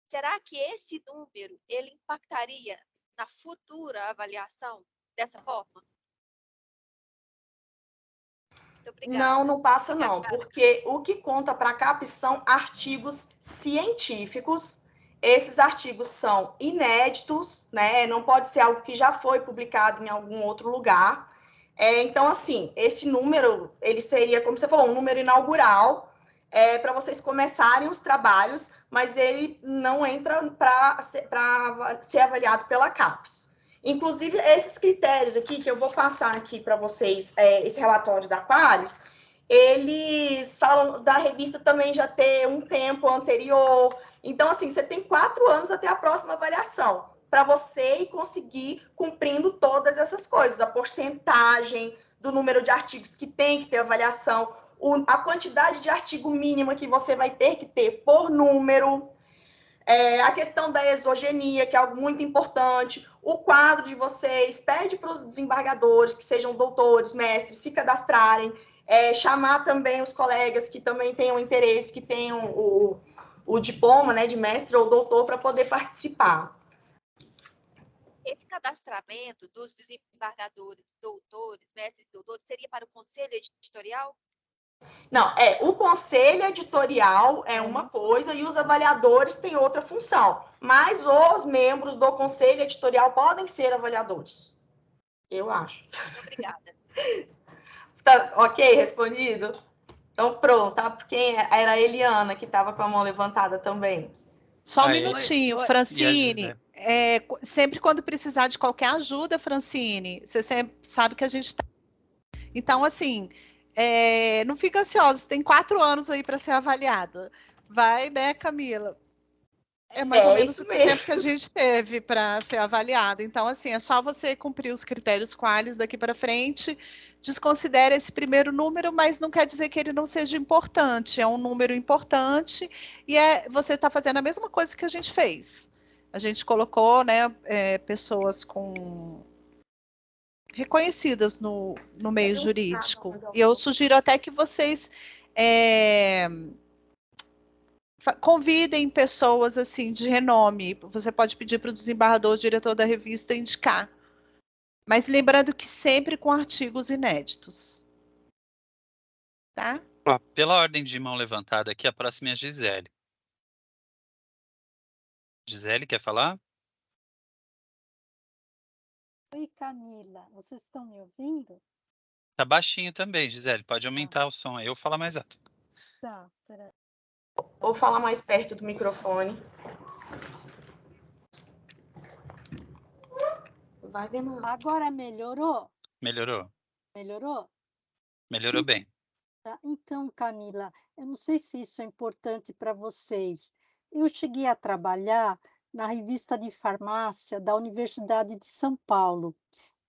E: Será que esse número ele impactaria na futura avaliação dessa forma?
B: Não passa não, porque o que conta para a CAPES são artigos científicos. Esses artigos são inéditos, né? Não pode ser algo que já foi publicado em algum outro lugar. Então, assim, esse número, ele seria, como você falou, um número inaugural para vocês começarem os trabalhos, mas ele não entra para ser avaliado pela CAPES. Inclusive, esses critérios aqui, que eu vou passar aqui para vocês, esse relatório da Qualis, eles falam da revista também já ter um tempo anterior. Então, assim, você tem 4 anos até a próxima avaliação, para você conseguir cumprindo todas essas coisas, a porcentagem do número de artigos que tem que ter avaliação, a quantidade de artigo mínima que você vai ter que ter por número, a questão da exogenia, que é algo muito importante, o quadro de vocês, pede para os desembargadores que sejam doutores, mestres, se cadastrarem, chamar também os colegas que também tenham interesse, que tenham o diploma, né, de mestre ou doutor para poder participar.
E: Esse cadastramento dos desembargadores, doutores, mestres e doutores, seria para o conselho editorial?
B: Não, o conselho editorial é uma coisa e os avaliadores têm outra função. Mas os membros do conselho editorial podem ser avaliadores. Eu acho.
E: Obrigada.
B: Tá, ok, respondido? Então, pronto, tá? Quem era a Eliana, que estava com a mão levantada também.
C: Só um minutinho, Francine. Sempre quando precisar de qualquer ajuda, Francine, você sempre sabe que a gente está. Então, assim, não fica ansiosa, tem 4 anos aí para ser avaliada. Vai, né, Camila? É mais ou menos o tempo que a gente teve para ser avaliada. Então, assim, é só você cumprir os critérios Qualis daqui para frente. Desconsidere esse primeiro número, mas não quer dizer que ele não seja importante. É um número importante e você está fazendo a mesma coisa que a gente fez. A gente colocou, né, pessoas com reconhecidas no meio jurídico. E eu sugiro até que vocês convidem pessoas assim de renome. Você pode pedir para o desembargador, o diretor da revista, indicar. Mas lembrando que sempre com artigos inéditos. Tá?
A: Ó, pela ordem de mão levantada aqui, a próxima é a Gisele. Gisele, quer falar?
F: Oi, Camila, vocês estão me ouvindo?
A: Tá baixinho também, Gisele. Pode aumentar o som aí ou falar mais alto.
F: Tá, peraí.
B: Ou falar mais perto do microfone. Vai vendo.
F: Agora melhorou?
A: Melhorou?
F: Melhorou?
A: Melhorou bem.
F: Tá. Então, Camila, eu não sei se isso é importante para vocês. Eu cheguei a trabalhar na revista de farmácia da Universidade de São Paulo.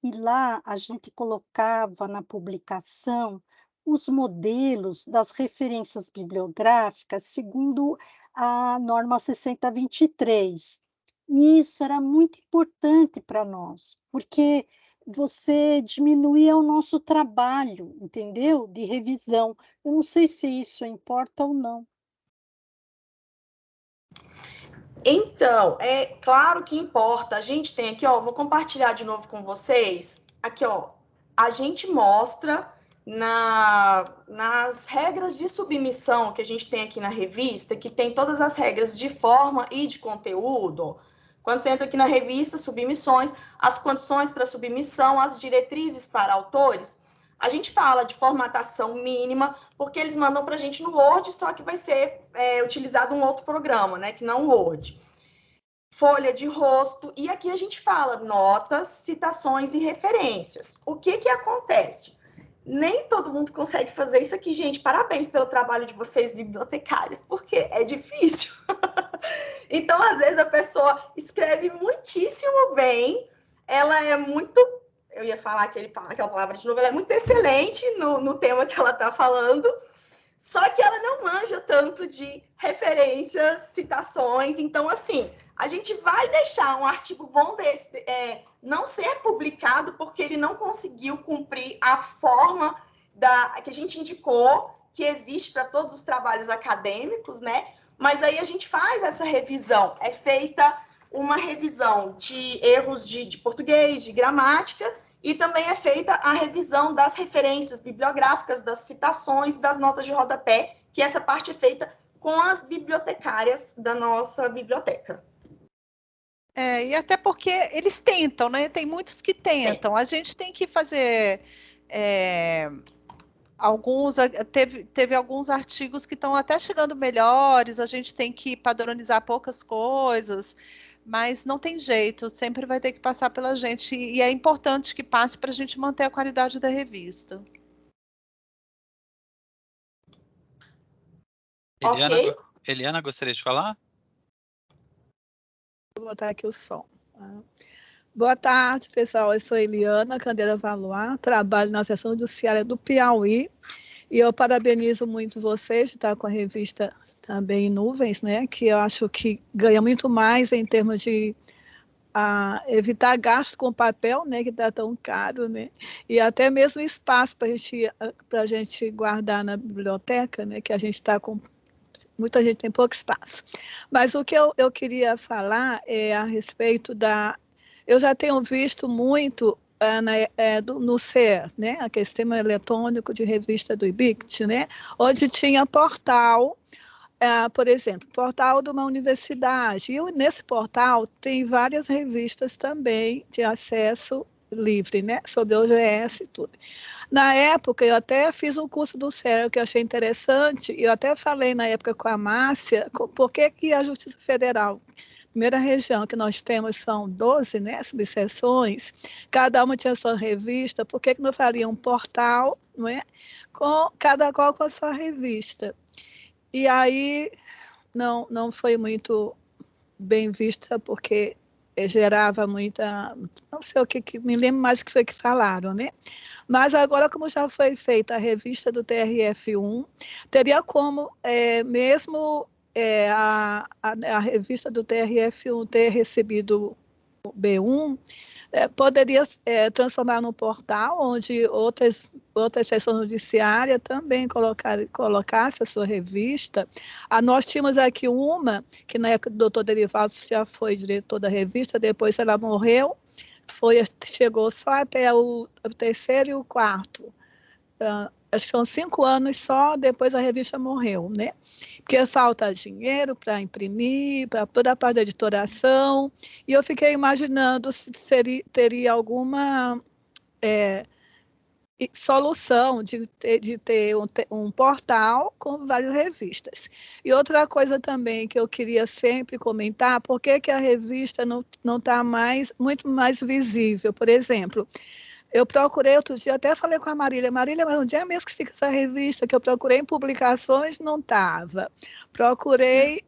F: E lá a gente colocava na publicação os modelos das referências bibliográficas segundo a norma 6023. E isso era muito importante para nós, porque você diminuía o nosso trabalho, entendeu? De revisão. Eu não sei se isso importa ou não.
B: Então, é claro que importa. A gente tem aqui, ó, vou compartilhar de novo com vocês. Aqui, ó, a gente mostra nas regras de submissão que a gente tem aqui na revista, que tem todas as regras de forma e de conteúdo. Quando você entra aqui na revista, submissões, as condições para submissão, as diretrizes para autores, a gente fala de formatação mínima, porque eles mandam para a gente no Word, só que vai ser utilizado um outro programa, né, que não o Word. Folha de rosto, e aqui a gente fala notas, citações e referências. O que acontece? Nem todo mundo consegue fazer isso aqui, gente. Parabéns pelo trabalho de vocês, bibliotecários, porque é difícil. Então, às vezes, a pessoa escreve muitíssimo bem, ela é muito... Eu ia falar aquela palavra de novo, ela é muito excelente no tema que ela está falando, só que ela não manja tanto de referências, citações. Então, assim, a gente vai deixar um artigo bom desse não ser publicado porque ele não conseguiu cumprir a forma que a gente indicou, que existe para todos os trabalhos acadêmicos, né? Mas aí a gente faz essa revisão. É feita uma revisão de erros de português, de gramática, e também é feita a revisão das referências bibliográficas, das citações, das notas de rodapé, que essa parte é feita com as bibliotecárias da nossa biblioteca.
C: E até porque eles tentam, né? Tem muitos que tentam. A gente tem que fazer teve alguns artigos que estão até chegando melhores, a gente tem que padronizar poucas coisas, mas não tem jeito, sempre vai ter que passar pela gente, e é importante que passe para a gente manter a qualidade da revista.
A: Eliana, gostaria de falar?
G: Vou botar aqui o som. Boa tarde, pessoal. Eu sou Eliana Candeira Valois, trabalho na seção judiciária do Piauí, e eu parabenizo muito vocês de estar com a revista também em nuvens, né? Que eu acho que ganha muito mais em termos de evitar gasto com papel, né? Que está tão caro, né? E até mesmo espaço para a gente guardar na biblioteca, né? Que a gente está com... Muita gente tem pouco espaço. Mas o que eu queria falar é a respeito da... Eu já tenho visto muito no CER, né, aquele sistema eletrônico de revista do IBICT, né, onde tinha portal, por exemplo, portal de uma universidade. E nesse portal tem várias revistas também de acesso livre, né, sobre OGS e tudo. Na época, eu até fiz um curso do CER, que eu achei interessante, e eu até falei na época com a Márcia, por que a Justiça Federal, primeira região que nós temos são 12, né, subseções, cada uma tinha sua revista, por que não faria um portal, não é, com cada qual com a sua revista? E aí não foi muito bem vista, porque gerava muita, não sei o que me lembro mais o que foi que falaram, né? Mas agora, como já foi feita a revista do TRF1, teria como mesmo a revista do TRF1 ter recebido o B1, poderia transformar num portal onde outras seções judiciárias também colocasse a sua revista. Nós tínhamos aqui uma, que na época do doutor Derivaldo já foi diretor da revista, depois ela morreu, chegou só até o terceiro e o quarto. Acho que são 5 anos só, depois a revista morreu, né? Porque falta dinheiro para imprimir, para toda a parte da editoração, e eu fiquei imaginando se teria alguma solução de ter um portal com várias revistas. E outra coisa também que eu queria sempre comentar, por que a revista não está muito mais visível? Por exemplo, eu procurei outro dia, até falei com a Marília, mas onde é mesmo que fica essa revista? Que eu procurei em publicações, não estava. Procurei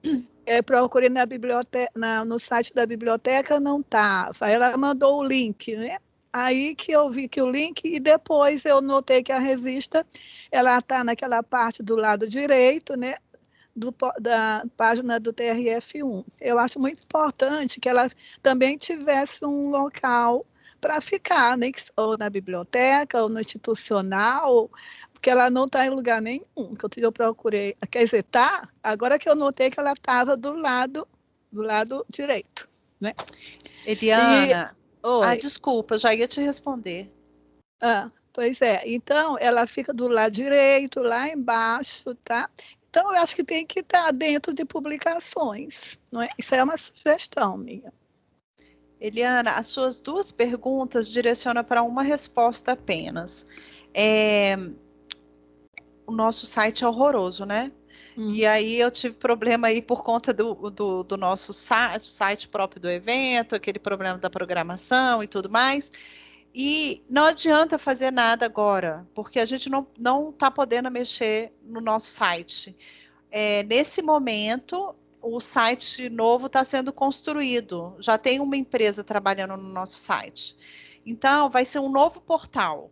G: na biblioteca, no site da biblioteca, não estava. Ela mandou o link, né? Aí que eu vi que o link, e depois eu notei que a revista ela está naquela parte do lado direito, né? Da página do TRF1. Eu acho muito importante que ela também tivesse um local para ficar, né? Ou na biblioteca, ou no institucional, porque ela não está em lugar nenhum. Que eu procurei, quer dizer, tá? Agora que eu notei que ela estava do lado direito, né?
C: Eliana,
G: Oi.
C: desculpa, eu já ia te responder.
G: Pois é, então ela fica do lado direito, lá embaixo, tá? Então eu acho que tem que estar dentro de publicações, não é? Isso é uma sugestão minha.
C: Eliana, as suas 2 perguntas direcionam para uma resposta apenas. O nosso site é horroroso, né? E aí eu tive problema aí por conta do nosso site próprio do evento, aquele problema da programação e tudo mais. E não adianta fazer nada agora, porque a gente não está podendo mexer no nosso site. Nesse momento, o site novo está sendo construído. Já tem uma empresa trabalhando no nosso site. Então, vai ser um novo portal.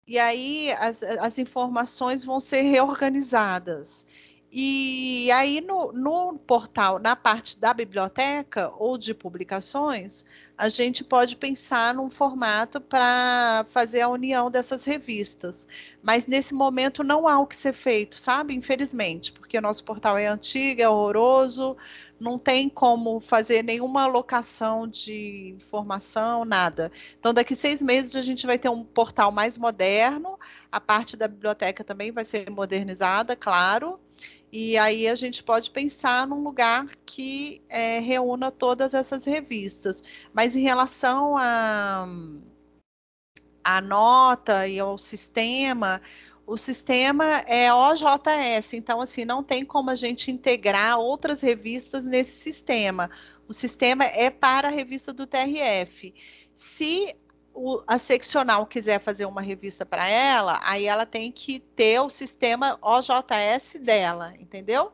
C: E aí, as informações vão ser reorganizadas. E aí, no portal, na parte da biblioteca ou de publicações, a gente pode pensar num formato para fazer a união dessas revistas. Mas, nesse momento, não há o que ser feito, sabe? Infelizmente, porque o nosso portal é antigo, é horroroso, não tem como fazer nenhuma alocação de informação, nada. Então, daqui 6 meses, a gente vai ter um portal mais moderno, a parte da biblioteca também vai ser modernizada, claro. E aí a gente pode pensar num lugar que reúna todas essas revistas. Mas em relação à nota e ao sistema, o sistema é OJS, então assim, não tem como a gente integrar outras revistas nesse sistema. O sistema é para a revista do TRF. Se a seccional quiser fazer uma revista para ela, aí ela tem que ter o sistema OJS dela, entendeu?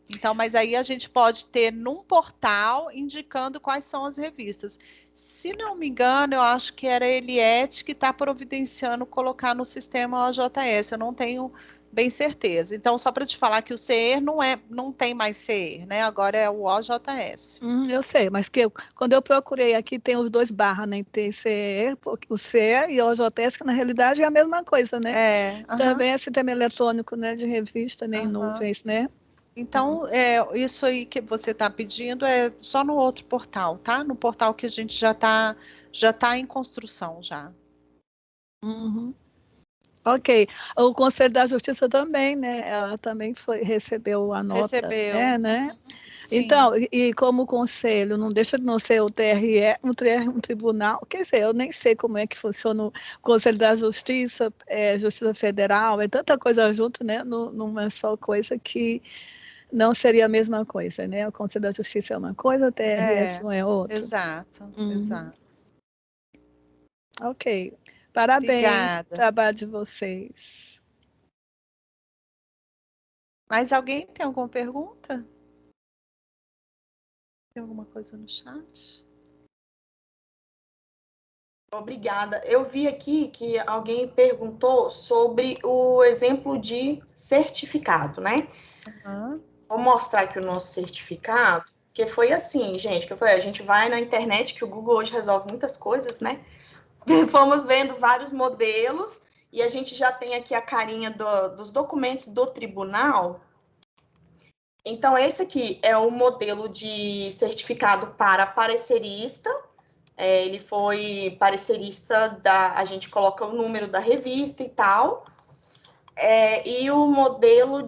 C: Então, mas aí a gente pode ter num portal indicando quais são as revistas. Se não me engano, eu acho que era a Eliette que está providenciando colocar no sistema OJS, eu não tenho bem certeza. Então, só para te falar que o CER não tem mais CER, né? Agora é o OJS.
G: Eu sei, mas quando eu procurei aqui, tem os 2 barras, né? Tem CER, o CER e o OJS, que na realidade é a mesma coisa, né? Também é sistema eletrônico, né? De revista, nem nuvens, né?
C: Então, isso aí que você está pedindo é só no outro portal, tá? No portal que a gente já tá em construção já.
G: Ok. O Conselho da Justiça também, né? Ela também recebeu a nota.
C: Recebeu.
G: Né?
C: Sim.
G: Então, e como conselho, não deixa de não ser o TRE, um tribunal, quer dizer, eu nem sei como é que funciona o Conselho da Justiça, Justiça Federal, é tanta coisa junto, né? Numa só coisa que não seria a mesma coisa, né? O Conselho da Justiça é uma coisa, o TRS não é outra.
C: Exato, exato.
G: Ok. Parabéns
C: Obrigada.
G: pelo trabalho de vocês.
C: Mais alguém tem alguma pergunta? Tem alguma coisa no chat?
B: Obrigada. Eu vi aqui que alguém perguntou sobre o exemplo de certificado, né? Vou mostrar aqui o nosso certificado. Porque foi assim, gente, a gente vai na internet, que o Google hoje resolve muitas coisas, né? Fomos vendo vários modelos, e a gente já tem aqui a carinha dos documentos do tribunal. Então, esse aqui é o modelo de certificado para parecerista. Ele foi parecerista a gente coloca o número da revista e tal. E o modelo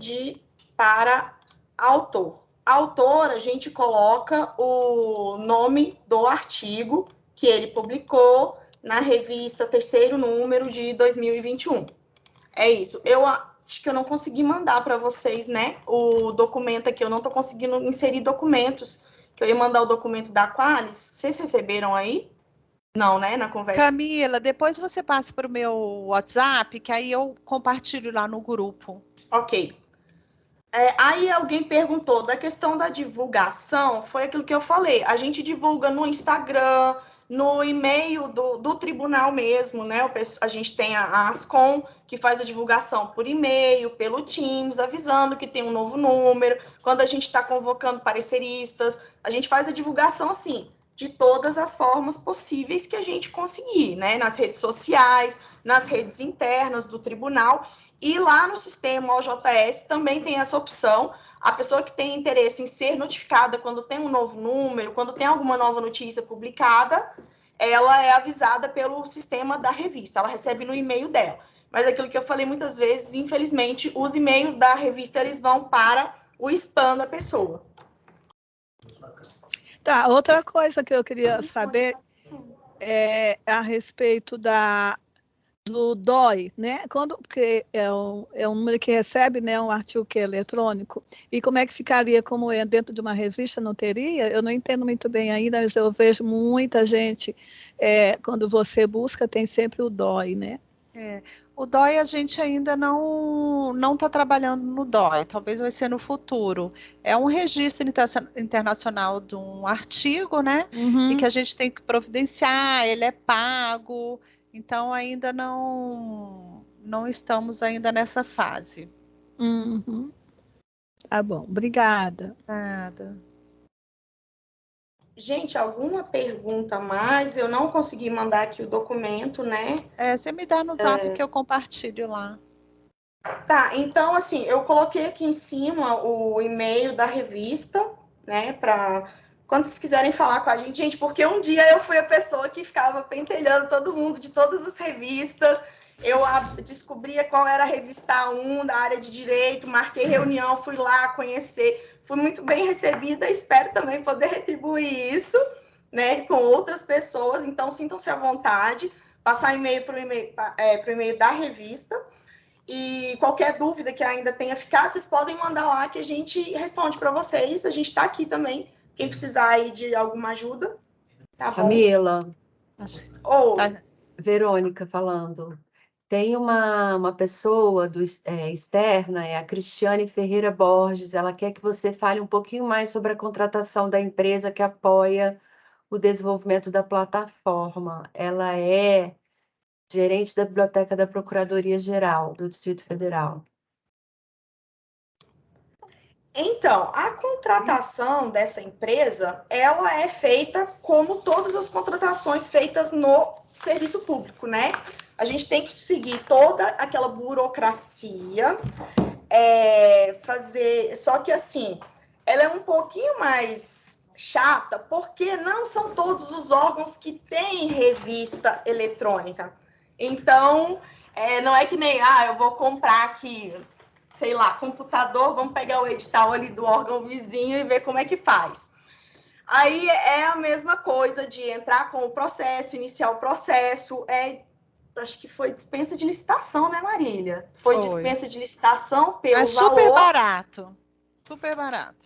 B: para autor. Autor, a gente coloca o nome do artigo que ele publicou na revista Terceiro Número de 2021. É isso. Eu acho que eu não consegui mandar para vocês, né, o documento aqui. Eu não estou conseguindo inserir documentos, que eu ia mandar o documento da Qualis. Vocês receberam aí? Não, né, na conversa.
C: Camila, depois você passa para o meu WhatsApp, que aí eu compartilho lá no grupo.
B: Ok. Aí alguém perguntou da questão da divulgação, foi aquilo que eu falei. A gente divulga no Instagram, no e-mail do tribunal mesmo, né? A gente tem a Ascom, que faz a divulgação por e-mail, pelo Teams, avisando que tem um novo número. Quando a gente está convocando pareceristas, a gente faz a divulgação, assim, de todas as formas possíveis que a gente conseguir, né? Nas redes sociais, nas redes internas do tribunal. E lá no sistema OJS também tem essa opção. A pessoa que tem interesse em ser notificada quando tem um novo número, quando tem alguma nova notícia publicada, ela é avisada pelo sistema da revista, ela recebe no e-mail dela. Mas aquilo que eu falei muitas vezes, infelizmente, os e-mails da revista, eles vão para o spam da pessoa.
G: Tá, outra coisa que eu queria saber é a respeito do DOI, né? Porque é um número que recebe, né, um artigo que é eletrônico. E como é que ficaria, como é dentro de uma revista, não teria? Eu não entendo muito bem ainda, mas eu vejo muita gente, quando você busca, tem sempre o DOI, né?
C: O DOI a gente ainda não está trabalhando no DOI, talvez vai ser no futuro. É um registro internacional de um artigo, né? E que a gente tem que providenciar, ele é pago, então ainda não estamos ainda nessa fase.
G: Tá bom, obrigada.
C: Nada.
B: Gente, alguma pergunta a mais? Eu não consegui mandar aqui o documento, né?
C: Você me dá no zap que eu compartilho lá.
B: Tá, então, assim, eu coloquei aqui em cima o e-mail da revista, né, para quando vocês quiserem falar com a gente, porque um dia eu fui a pessoa que ficava pentelhando todo mundo de todas as revistas, eu descobria qual era a revista 1 da área de direito, marquei reunião, fui lá conhecer, fui muito bem recebida, espero também poder retribuir isso, né, com outras pessoas, então sintam-se à vontade, passar e-mail para o e-mail da revista. E qualquer dúvida que ainda tenha ficado, vocês podem mandar lá que a gente responde para vocês. A gente está aqui também, quem precisar aí de alguma ajuda. Tá bom?
H: Camila.
B: Oi.
H: Verônica falando. Tem uma pessoa externa, é a Cristiane Ferreira Borges. Ela quer que você fale um pouquinho mais sobre a contratação da empresa que apoia o desenvolvimento da plataforma. Ela é gerente da Biblioteca da Procuradoria-Geral do Distrito Federal.
B: Então, a contratação dessa empresa, ela é feita como todas as contratações feitas no serviço público, né? A gente tem que seguir toda aquela burocracia, só que assim, ela é um pouquinho mais chata, porque não são todos os órgãos que têm revista eletrônica. Então, não é que nem, eu vou comprar aqui, sei lá, computador, vamos pegar o edital ali do órgão vizinho e ver como é que faz. Aí é a mesma coisa de entrar com o processo, iniciar o processo, acho que foi dispensa de licitação, né, Marília? Foi dispensa de licitação pelo valor.
C: Super barato, super barato.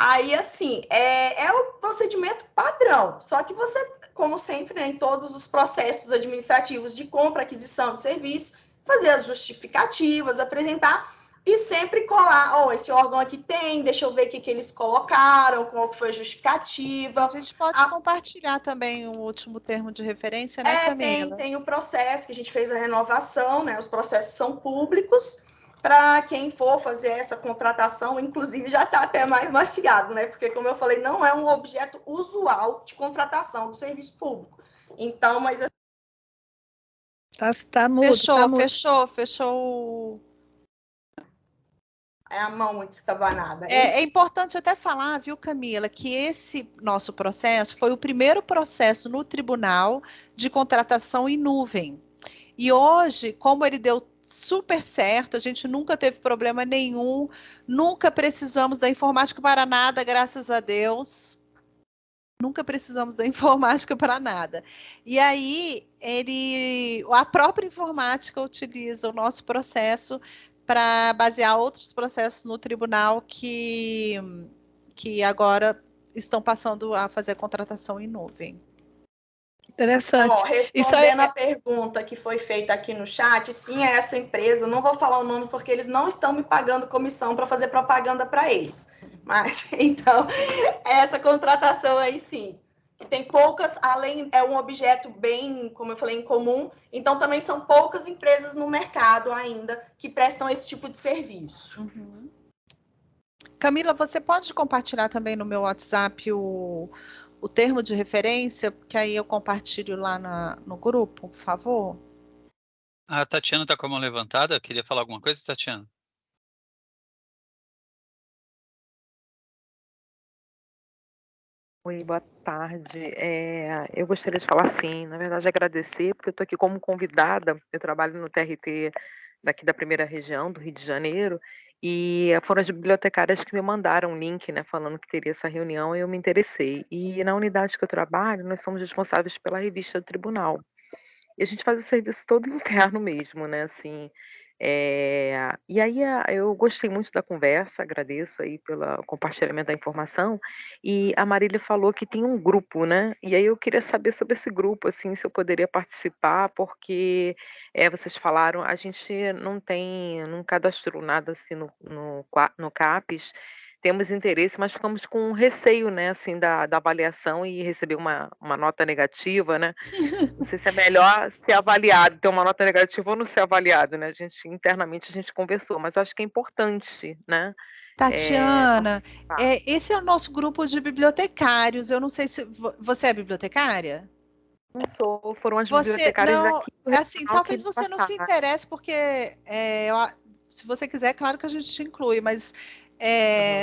B: Aí, assim, é o procedimento padrão, só que você, como sempre, né, em todos os processos administrativos de compra, aquisição de serviço, fazer as justificativas, apresentar e sempre colar, esse órgão aqui tem, deixa eu ver o que eles colocaram, qual foi a justificativa.
C: A gente pode compartilhar também o último termo de referência, né, Camila?
B: Tem o processo que a gente fez a renovação, né, os processos são públicos, para quem for fazer essa contratação, inclusive já está até mais mastigado, né? Porque, como eu falei, não é um objeto usual de contratação do serviço público. Então, mas...
G: Tá mudo, tá mudo.
C: Fechou.
B: É a mão muito estabanada.
C: É importante até falar, viu, Camila, que esse nosso processo foi o primeiro processo no tribunal de contratação em nuvem. E hoje, como ele deu super certo, a gente nunca teve problema nenhum, nunca precisamos da informática para nada, graças a Deus. Nunca precisamos da informática para nada. E aí, a própria informática utiliza o nosso processo para basear outros processos no tribunal que agora estão passando a fazer a contratação em nuvem.
G: Interessante.
B: Respondendo a pergunta que foi feita aqui no chat, sim, é essa empresa, não vou falar o nome porque eles não estão me pagando comissão para fazer propaganda para eles. Mas, então, essa contratação aí sim. Tem poucas, é um objeto bem, como eu falei, incomum, então também são poucas empresas no mercado ainda que prestam esse tipo de serviço.
C: Uhum. Camila, você pode compartilhar também no meu WhatsApp o termo de referência, que aí eu compartilho lá no grupo, por favor?
A: A Tatiana está com a mão levantada. Queria falar alguma coisa, Tatiana?
I: Oi, boa tarde. Eu gostaria de falar sim, na verdade agradecer, porque eu estou aqui como convidada, eu trabalho no TRT daqui da primeira região, do Rio de Janeiro, e foram as bibliotecárias que me mandaram um link, né, falando que teria essa reunião, e eu me interessei. E na unidade que eu trabalho, nós somos responsáveis pela revista do tribunal. E a gente faz o serviço todo interno mesmo, né, assim. E aí eu gostei muito da conversa, agradeço aí pelo compartilhamento da informação, e a Marília falou que tem um grupo, né, e aí eu queria saber sobre esse grupo, assim, se eu poderia participar, porque vocês falaram, a gente não cadastrou nada assim no CAPES, temos interesse, mas ficamos com receio, né, assim, da avaliação e receber uma nota negativa, né? Não sei se é melhor ser avaliado, ter uma nota negativa ou não ser avaliado, né? Internamente a gente conversou, mas acho que é importante, né?
C: Tatiana, esse é o nosso grupo de bibliotecários. Eu não sei se você é bibliotecária?
I: Não sou, foram as bibliotecárias daqui do
C: assim, talvez você não se interesse, porque se você quiser, claro que a gente te inclui, mas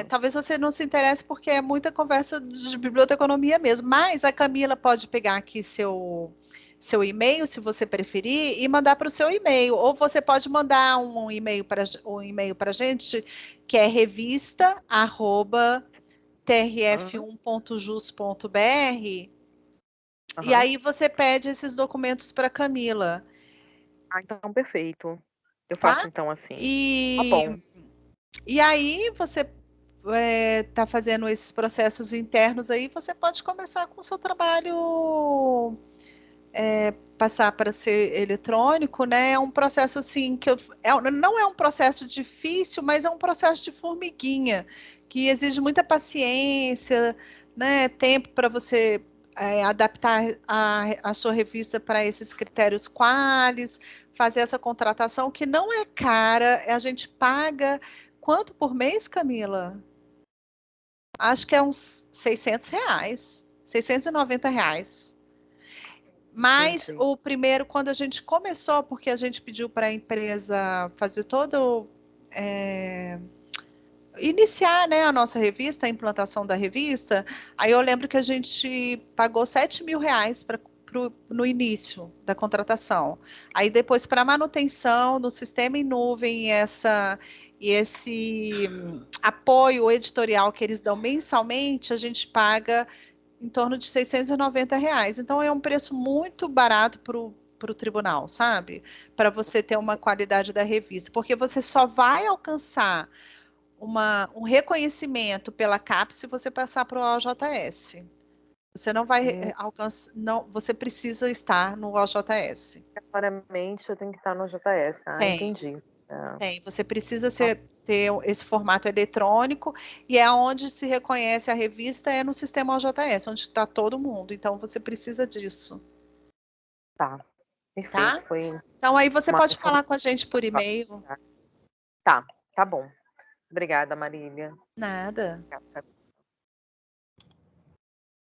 C: talvez você não se interesse porque é muita conversa de biblioteconomia mesmo. Mas a Camila pode pegar aqui seu e-mail, se você preferir, e mandar para o seu e-mail. Ou você pode mandar um e-mail para a gente, que é revista@trf1.jus.br. E aí você pede esses documentos para Camila.
I: Então, perfeito. Eu faço então assim. Tá bom.
C: E aí você está fazendo esses processos internos aí, você pode começar com o seu trabalho, passar para ser eletrônico, né? É um processo assim que não é um processo difícil, mas é um processo de formiguinha, que exige muita paciência, né? Tempo para você adaptar a sua revista para esses critérios qualis, fazer essa contratação que não é cara, a gente paga quanto por mês, Camila? Acho que é uns R$600, R$690. Mas o primeiro, quando a gente começou, porque a gente pediu para a empresa fazer todo... iniciar, né, a nossa revista, a implantação da revista, aí eu lembro que a gente pagou R$7.000 no início da contratação. Aí depois, para manutenção no sistema em nuvem, e esse apoio editorial que eles dão mensalmente, a gente paga em torno de R$690. Então, é um preço muito barato para o tribunal, sabe? Para você ter uma qualidade da revista. Porque você só vai alcançar um reconhecimento pela CAP se você passar para o OJS. Você não vai alcançar, você precisa estar no OJS.
I: Claramente eu tenho que estar no OJS. Entendi.
C: Tem, você precisa ter esse formato eletrônico, e é onde se reconhece a revista, é no sistema OJS, onde está todo mundo. Então, você precisa disso.
I: Tá, perfeito.
C: Tá? Então, aí você pode falar com a gente por e-mail.
I: Tá bom. Obrigada, Marília.
C: Nada.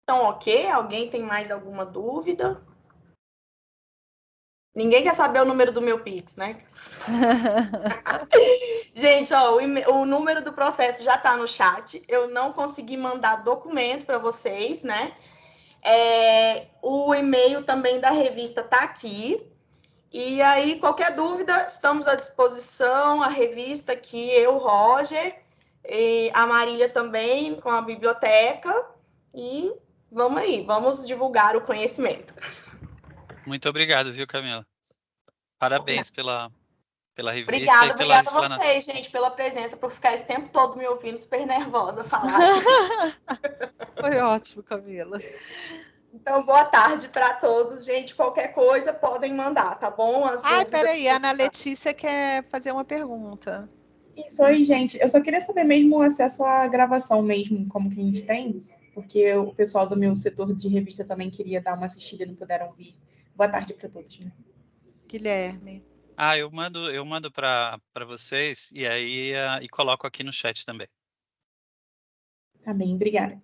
B: Então, ok. Alguém tem mais alguma dúvida? Ninguém quer saber o número do meu Pix, né? Gente, ó, o número do processo já está no chat. Eu não consegui mandar documento para vocês, né? O e-mail também da revista está aqui. E aí, qualquer dúvida, estamos à disposição. A revista aqui, eu, Roger, e a Marília também, com a biblioteca. E vamos aí, vamos divulgar o conhecimento.
A: Muito obrigado, viu, Camila? Parabéns pela revista
B: Obrigada,
A: e pela
B: obrigada a
A: explanação.
B: vocês, gente, pela presença, por ficar esse tempo todo me ouvindo super nervosa falar.
C: Foi ótimo, Camila.
B: Então, boa tarde para todos, gente. Qualquer coisa podem mandar, tá bom? As
C: Ai,
B: dúvidas.
C: peraí, a Ana Letícia quer fazer uma pergunta.
J: Isso aí, gente. Eu só queria saber mesmo o acesso à gravação mesmo, como que a gente tem, porque o pessoal do meu setor de revista também queria dar uma assistida e não puderam vir. Boa tarde para todos. Né?
C: Guilherme.
A: Eu mando para vocês e aí e coloco aqui no chat também.
J: Tá bem, obrigada.